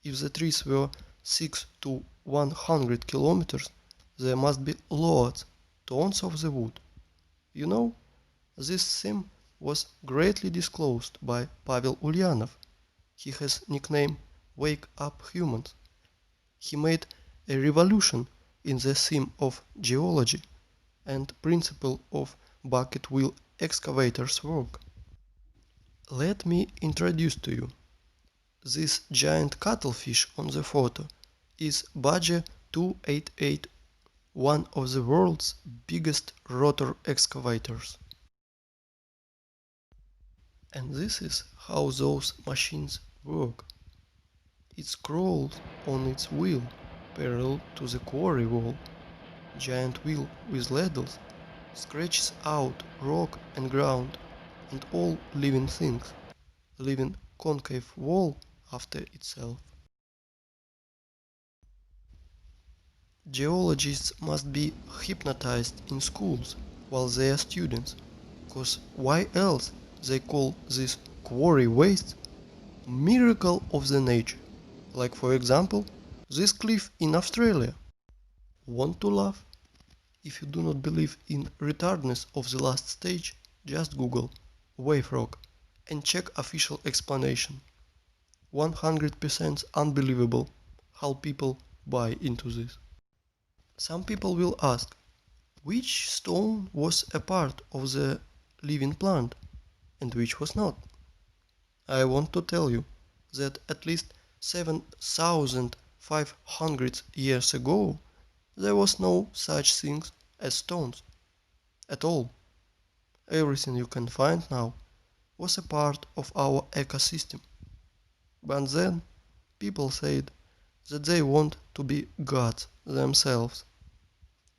If the trees were 6 to 100 kilometers, there must be loads, tons of the wood. You know, this theme was greatly disclosed by Pavel Ulyanov. He has nickname Wake Up Humans. He made a revolution in the theme of geology and principle of bucket wheel excavators work. Let me introduce to you. This giant cuttlefish on the photo is Badger 288, one of the world's biggest rotor excavators. And this is how those machines work. It crawls on its wheel parallel to the quarry wall. Giant wheel with ladles scratches out rock and ground and all living things, leaving concave wall after itself. Geologists must be hypnotized in schools while they are students, cause why else they call this quarry waste miracle of the nature, like for example this cliff in Australia. Want to laugh? If you do not believe in retardness of the last stage, just Google wave rock and check official explanation. 100% unbelievable how people buy into this. Some people will ask, which stone was a part of the living plant and which was not? I want to tell you that at least 7,500 years ago there was no such thing as stones at all. Everything you can find now was a part of our ecosystem. But then people said that they want to be gods themselves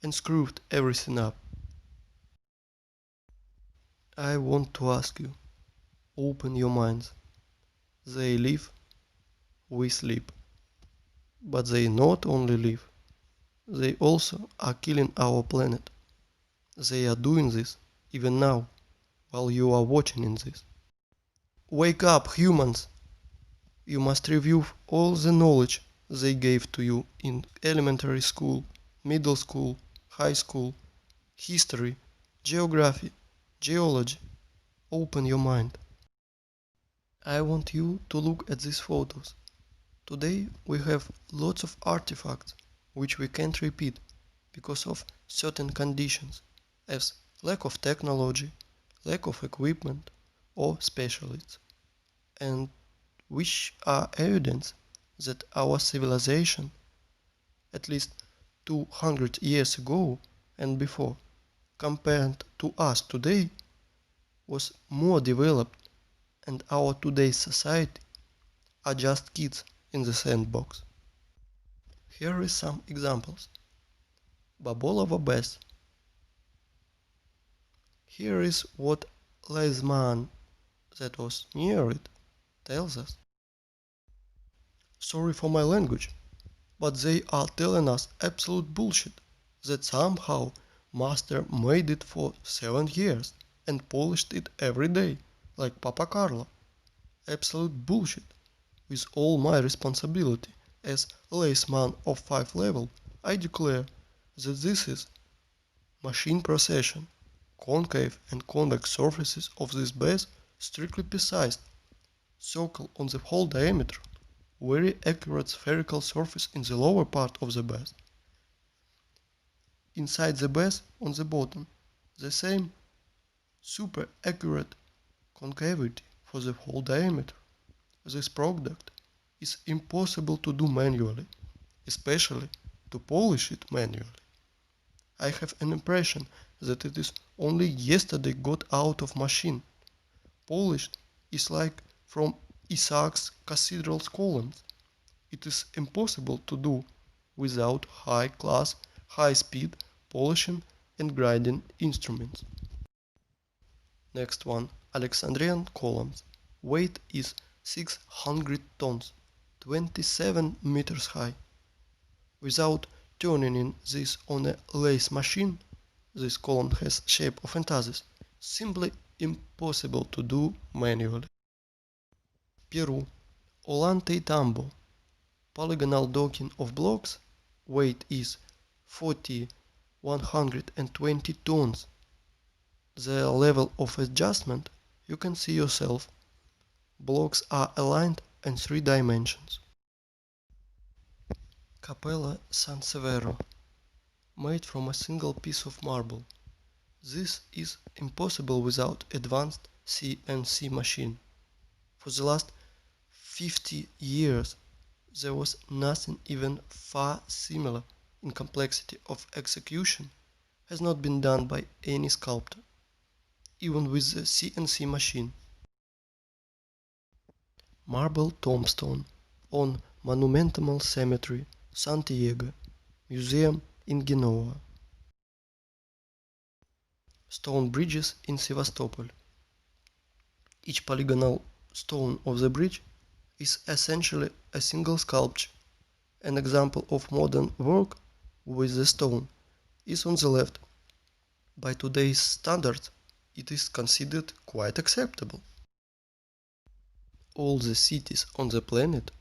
and screwed everything up. I want to ask you, open your minds. They live, we sleep. But they not only live, they also are killing our planet. They are doing this even now, while you are watching in this. Wake up, humans! You must review all the knowledge they gave to you in elementary school, middle school, high school, history, geography, geology. Open your mind. I want you to look at these photos. Today we have lots of artifacts which we can't repeat because of certain conditions, as lack of technology, lack of equipment or specialists, and which are evidence that our civilization, at least 200 years ago and before, compared to us today, was more developed and our today's society are just kids in the sandbox. Here is some examples. Babolova Bass. Here is what Leisman, that was near it, tells us. Sorry for my language, but they are telling us absolute bullshit that somehow master made it for 7 years and polished it every day, like Papa Carlo. Absolute bullshit. With all my responsibility as laceman of 5 level, I declare that this is machine procession. Concave and convex surfaces of this base strictly precise, circle on the whole diameter, very accurate spherical surface in the lower part of the base. Inside the base on the bottom, the same super accurate concavity for the whole diameter. This product is impossible to do manually, especially to polish it manually. I have an impression that it is only yesterday got out of machine. Polished is like from Isaac's cathedral's columns. It is impossible to do without high-class, high-speed polishing and grinding instruments. Next one, Alexandrian columns. Weight is 600 tons, 27 meters high. Without turning in this on a lathe machine, this column has shape of entasis, simply impossible to do manually. Peru, Ollantaytambo, polygonal docking of blocks, weight is 120 tons. The level of adjustment you can see yourself. Blocks are aligned in 3 dimensions. Capella San Severo, made from a single piece of marble. This is impossible without advanced CNC machine. For the last 50 years, there was nothing even far similar in complexity of execution has not been done by any sculptor, even with the CNC machine. Marble tombstone on Monumental Cemetery, Santiago, Museum in Genoa. Stone bridges in Sevastopol. Each polygonal stone of the bridge is essentially a single sculpture. An example of modern work with the stone is on the left. By today's standards, it is considered quite acceptable. All the cities on the planet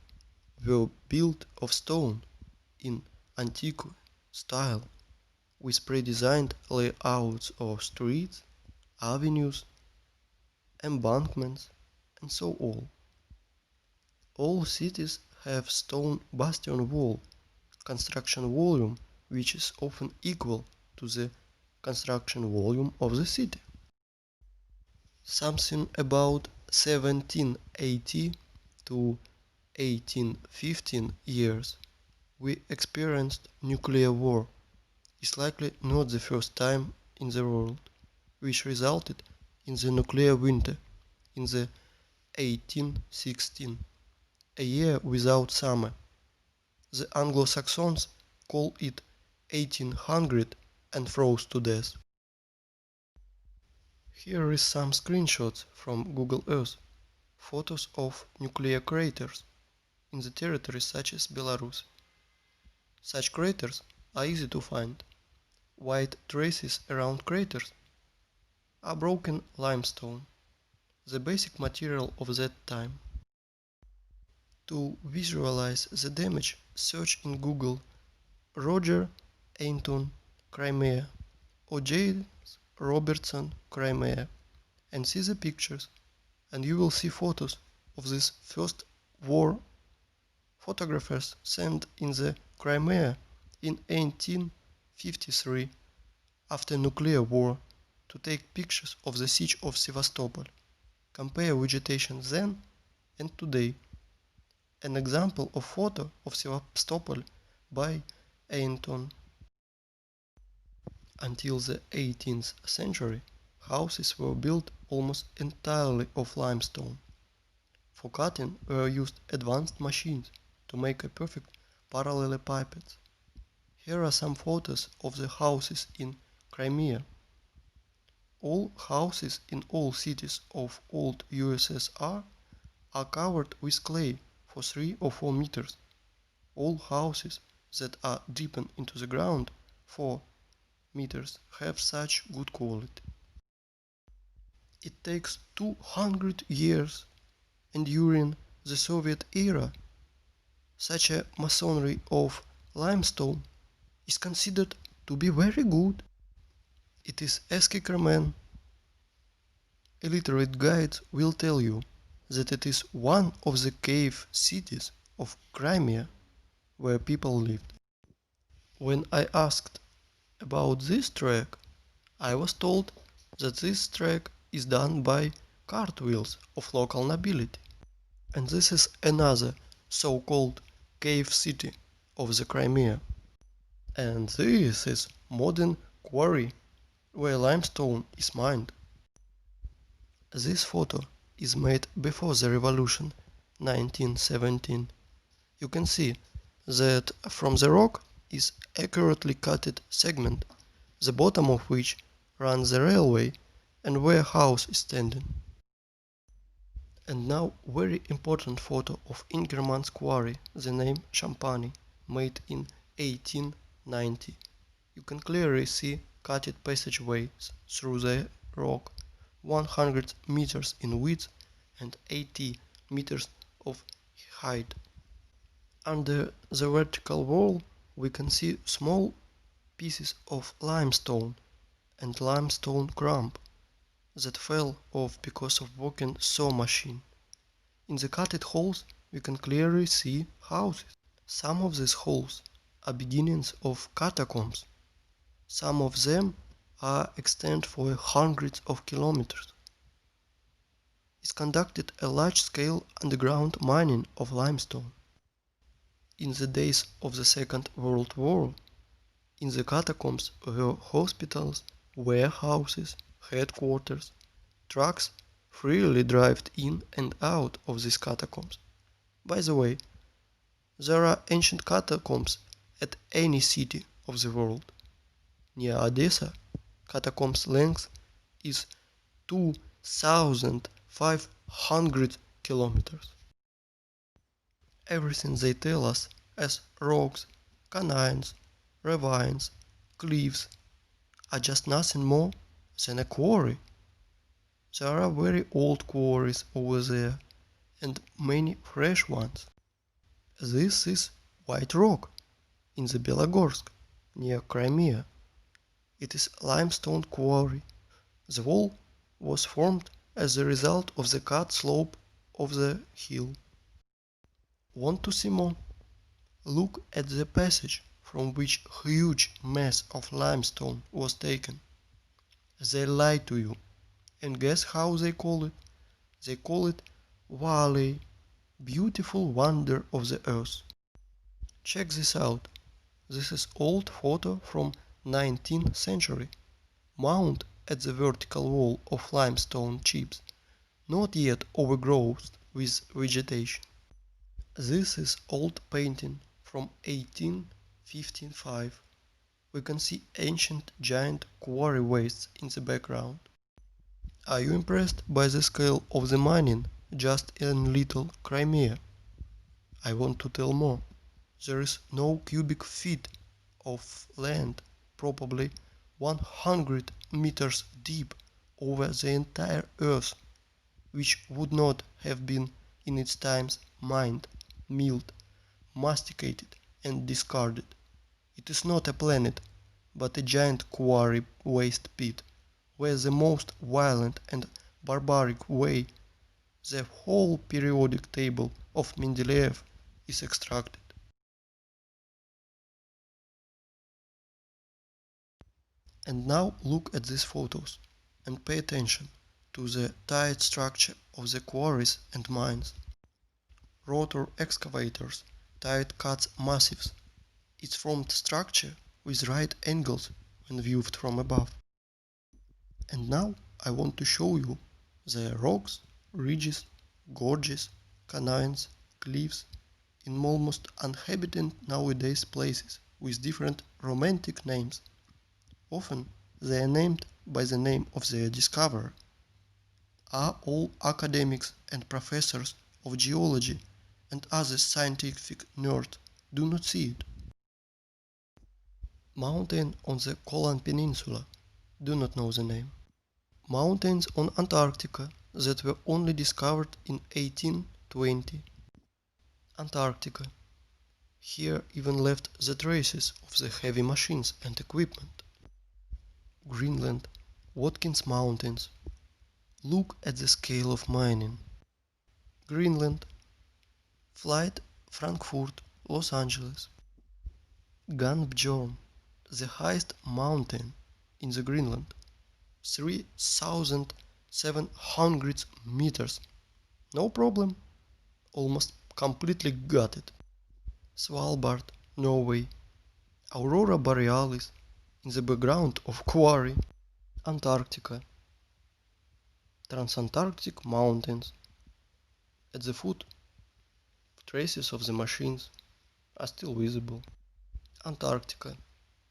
were built of stone in antique style, with pre-designed layouts of streets, avenues, embankments, and so on. All cities have stone bastion wall, construction volume which is often equal to the construction volume of the city. Something about 1780 to 1815 years we experienced nuclear war. Is likely not the first time in the world, which resulted in the nuclear winter in the 1816, a year without summer. The Anglo-Saxons call it 1800 and froze to death. Here is some screenshots from Google Earth, photos of nuclear craters in the territories such as Belarus. Such craters are easy to find. White traces around craters are broken limestone, the basic material of that time. To visualize the damage, search in Google Roger Ayrton Crimea or James Robertson Crimea and see the pictures, and you will see photos of this first war photographers sent in the Crimea in 1853 after nuclear war to take pictures of the siege of Sevastopol. Compare vegetation then and today. An example of photo of Sevastopol by Ayrton. Until the 18th century, houses were built almost entirely of limestone. For cutting were used advanced machines to make a perfect parallelepipeds. Here are some photos of the houses in Crimea. All houses in all cities of old USSR are covered with clay for 3 or 4 meters. All houses that are deepened into the ground 4 meters have such good quality. It takes 200 years, and during the Soviet era, such a masonry of limestone is considered to be very good. It is Eskikremen. Illiterate guides will tell you that it is one of the cave cities of Crimea where people lived. When I asked about this trek, I was told that this trek is done by cartwheels of local nobility. And this is another so-called cave city of the Crimea. And this is modern quarry where limestone is mined. This photo is made before the revolution 1917. You can see that from the rock is accurately cutted segment, the bottom of which runs the railway and where house is standing. And now very important photo of Ingerman's quarry, the name Champani, made in 1890. You can clearly see cutted passageways through the rock, 100 meters in width and 80 meters of height. Under the vertical wall we can see small pieces of limestone and limestone crumb that fell off because of working saw machine. In the cutted holes we can clearly see houses. Some of these holes are beginnings of catacombs. Some of them are extend for hundreds of kilometers. Is conducted a large-scale underground mining of limestone. In the days of the Second World War, in the catacombs were hospitals, warehouses, headquarters. Trucks freely drive in and out of these catacombs. By the way, there are ancient catacombs at any city of the world. Near Odessa, catacombs length is 2,500 kilometers. Everything they tell us as rocks, canines, ravines, cliffs are just nothing more than a quarry. There are very old quarries over there and many fresh ones. This is White Rock in the Belogorsk near Crimea. It is limestone quarry. The wall was formed as a result of the cut slope of the hill. Want to see more? Look at the passage from which huge mass of limestone was taken. They lie to you. And guess how they call it? They call it Valley, beautiful wonder of the earth. Check this out. This is old photo from 19th century, mounted at the vertical wall of limestone chips, not yet overgrown with vegetation. This is old painting from 1855. We can see ancient giant quarry wastes in the background. Are you impressed by the scale of the mining just in little Crimea? I want to tell more. There is no cubic feet of land, probably 100 meters deep over the entire earth, which would not have been in its times mined, milled, masticated and discarded. It is not a planet, but a giant quarry waste pit, where the most violent and barbaric way the whole periodic table of Mendeleev is extracted. And now look at these photos and pay attention to the tight structure of the quarries and mines. Rotor excavators, tight cuts massives. It's formed structure with right angles when viewed from above. And now I want to show you the rocks, ridges, gorges canyons, cliffs, in almost uninhabited nowadays places with different romantic names. Often they are named by the name of their discoverer. Are all academics and professors of geology and other scientific nerds do not see it. Mountain on the Kolan Peninsula do not know the name. Mountains on Antarctica that were only discovered in 1820. Antarctica. Here even left the traces of the heavy machines and equipment. Greenland, Watkins Mountains. Look at the scale of mining. Greenland, Flight Frankfurt, Los Angeles. Gunbjorn, the highest mountain in the Greenland, 3,700 meters. No problem, almost completely got it. Svalbard, Norway. Aurora Borealis in the background of quarry. Antarctica. Transantarctic mountains. At the foot, traces of the machines are still visible. Antarctica.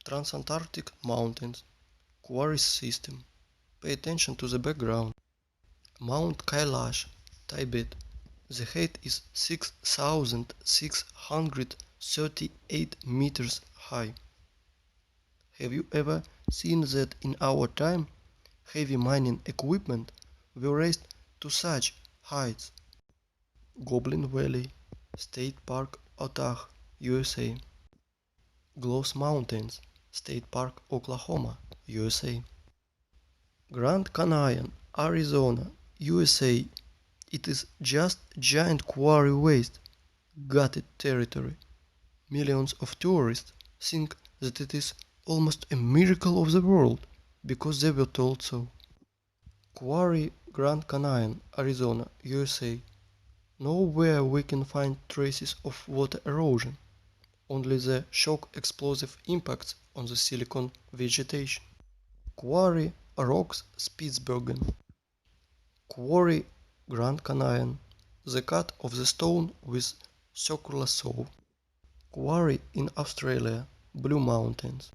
Transantarctic mountains. Quarry system. Pay attention to the background. Mount Kailash, Tibet. The height is 6,638 meters high. Have you ever seen that in our time heavy mining equipment were raised to such heights? Goblin Valley, State Park, Utah, USA. Gloss Mountains, State Park, Oklahoma, USA. Grand Canyon, Arizona, USA. It is just giant quarry waste, gutted territory. Millions of tourists think that it is almost a miracle of the world because they were told so. Quarry, Grand Canyon, Arizona, USA. Nowhere we can find traces of water erosion, only the shock explosive impacts on the silicon vegetation. Quarry, Rocks, Spitsbergen. Quarry, Grand Canyon. The cut of the stone with circular saw. Quarry in Australia, Blue Mountains.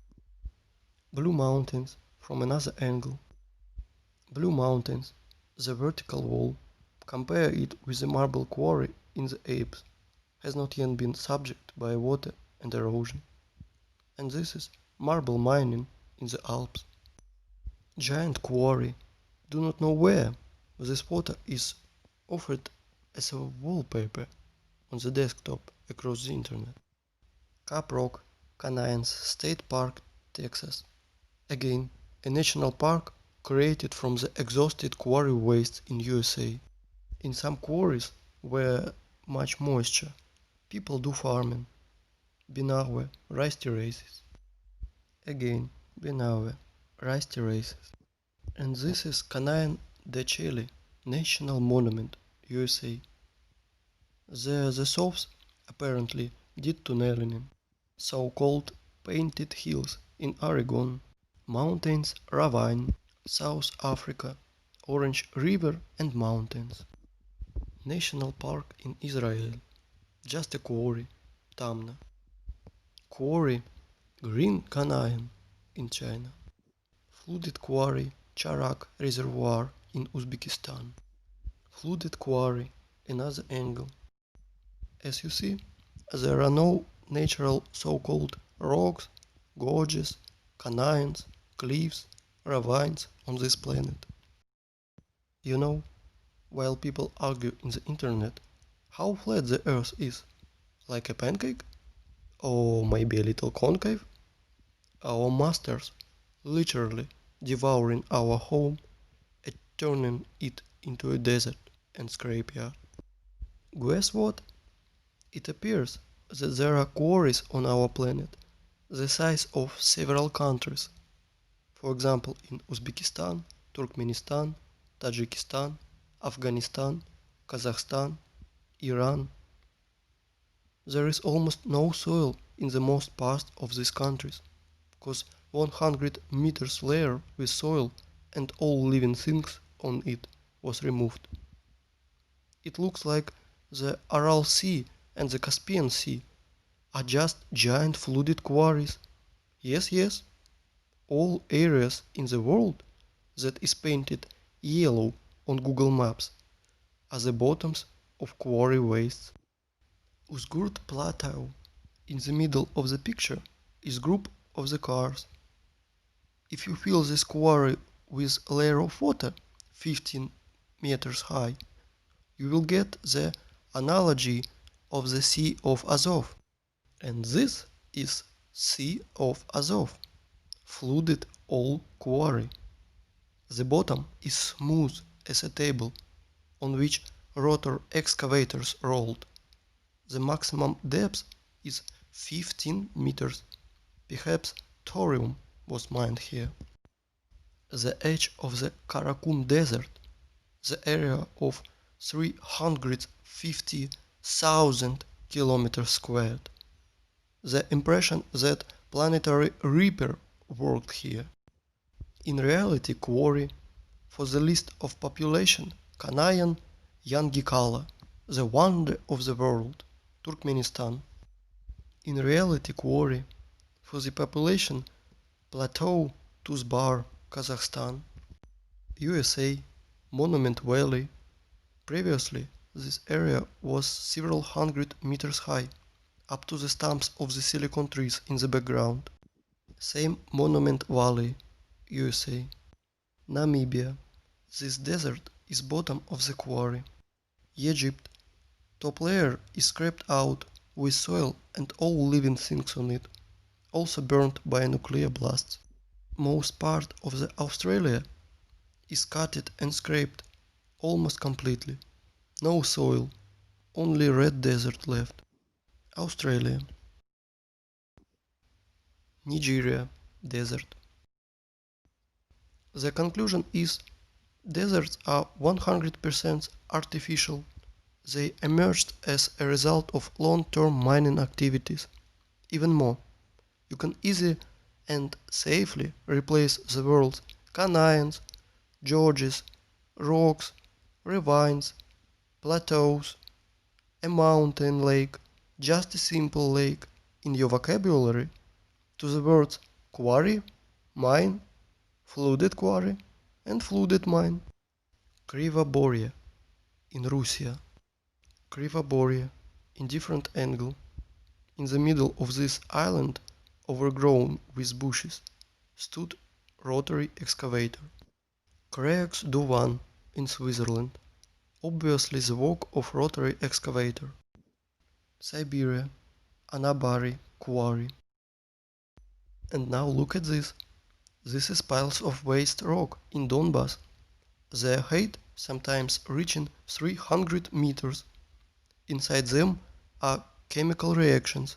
Blue Mountains from another angle. Blue Mountains, the vertical wall. Compare it with the marble quarry in the Alps. Has not yet been subject by water and erosion. And this is marble mining in the Alps. Giant quarry. Do not know where. This photo is offered as a wallpaper on the desktop across the internet. Cap Rock, Canyons State Park, Texas. Again, a national park created from the exhausted quarry waste in USA. In some quarries where much moisture, people do farming. Binawe, rice terraces. Again, Binawe, rice terraces. And this is Canyon de Chile, National Monument, USA. There the Soviets apparently did tunneling, so-called Painted Hills in Oregon, Mountains Ravine, South Africa, Orange River and Mountains. National Park in Israel, just a quarry, Tamna. Quarry, Green Canyon in China. Flooded quarry, Charak Reservoir in Uzbekistan. Flooded quarry, another angle. As you see, there are no natural so-called rocks, gorges, canyons, cliffs, ravines on this planet. You know, while people argue in the internet how flat the earth is, like a pancake? Or maybe a little concave? Our masters literally devouring our home and turning it into a desert and scrapyard. Guess what? It appears that there are quarries on our planet the size of several countries. For example, in Uzbekistan, Turkmenistan, Tajikistan, Afghanistan, Kazakhstan, Iran. There is almost no soil in the most part of these countries, because 100 meters layer with soil and all living things on it was removed. It looks like The Aral Sea and the Caspian Sea are just giant flooded quarries. Yes, all areas in the world that is painted yellow on Google Maps are the bottoms of quarry wastes. Usgurt Plateau in the middle of the picture is group of the cars. If you fill this quarry with a layer of water 15 meters high, you will get the analogy of the Sea of Azov. And this is Sea of Azov, flooded old quarry. The bottom is smooth as a table on which rotor excavators rolled. The maximum depth is 15 meters. Perhaps thorium was mined here. The edge of the Karakum Desert, the area of 350,000 kilometers squared. The impression that planetary reaper worked here. In reality, quarry, for the list of population, Kanayan Yangikala, the wonder of the world, Turkmenistan. In reality, quarry, for the population, Plateau Tuzbar, Kazakhstan. USA, Monument Valley. Previously, this area was several hundred meters high, up to the stumps of the silicon trees in the background. Same Monument Valley, USA. Namibia. This desert is bottom of the quarry. Egypt. Top layer is scraped out with soil and all living things on it, also burnt by nuclear blasts. Most part of the Australia is cutted and scraped almost completely. No soil, only red desert left. Australia. Nigeria, desert. The conclusion is deserts are 100% artificial. They emerged as a result of long-term mining activities. Even more, you can easily and safely replace the world's canyons, gorges, rocks, ravines, plateaus, a mountain lake, just a simple lake in your vocabulary to the words quarry, mine, flooded quarry and flooded mine. Krivoboria in Russia. Krivoboria in different angle. In the middle of this island, overgrown with bushes, stood rotary excavator. Creux do One in Switzerland. Obviously the work of rotary excavator. Siberia, Anabari quarry. And now look at this. This is piles of waste rock in Donbass. Their height sometimes reaching 300 meters. Inside them are chemical reactions.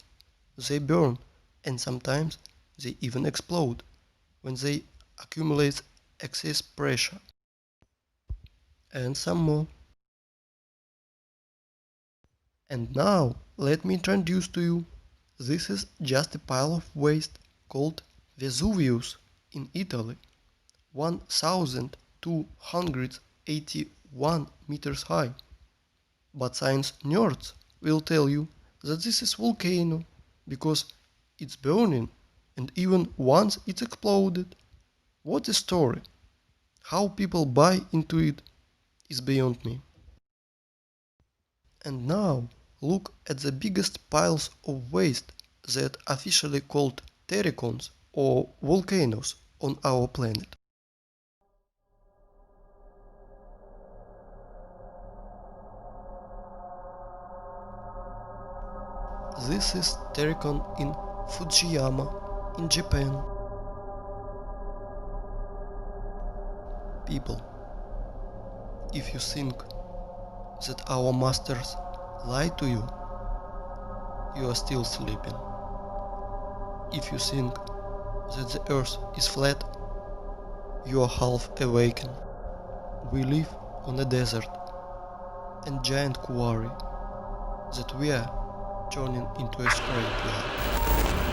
They burn and sometimes they even explode when they accumulate excess pressure. And some more. And now let me introduce to you. This is just a pile of waste called Vesuvius in Italy. 1281 meters high. But science nerds will tell you that this is volcano because it's burning and even once it's exploded. What a story! How people buy into it is beyond me. And now look at the biggest piles of waste that officially called terracons or volcanoes on our planet. This is terracon in Fujiyama in Japan. People, if you think that our masters lie to you, you are still sleeping. If you think that the earth is flat, you are half awakened. We live on a desert and giant quarry that we are turning into a scrapyard.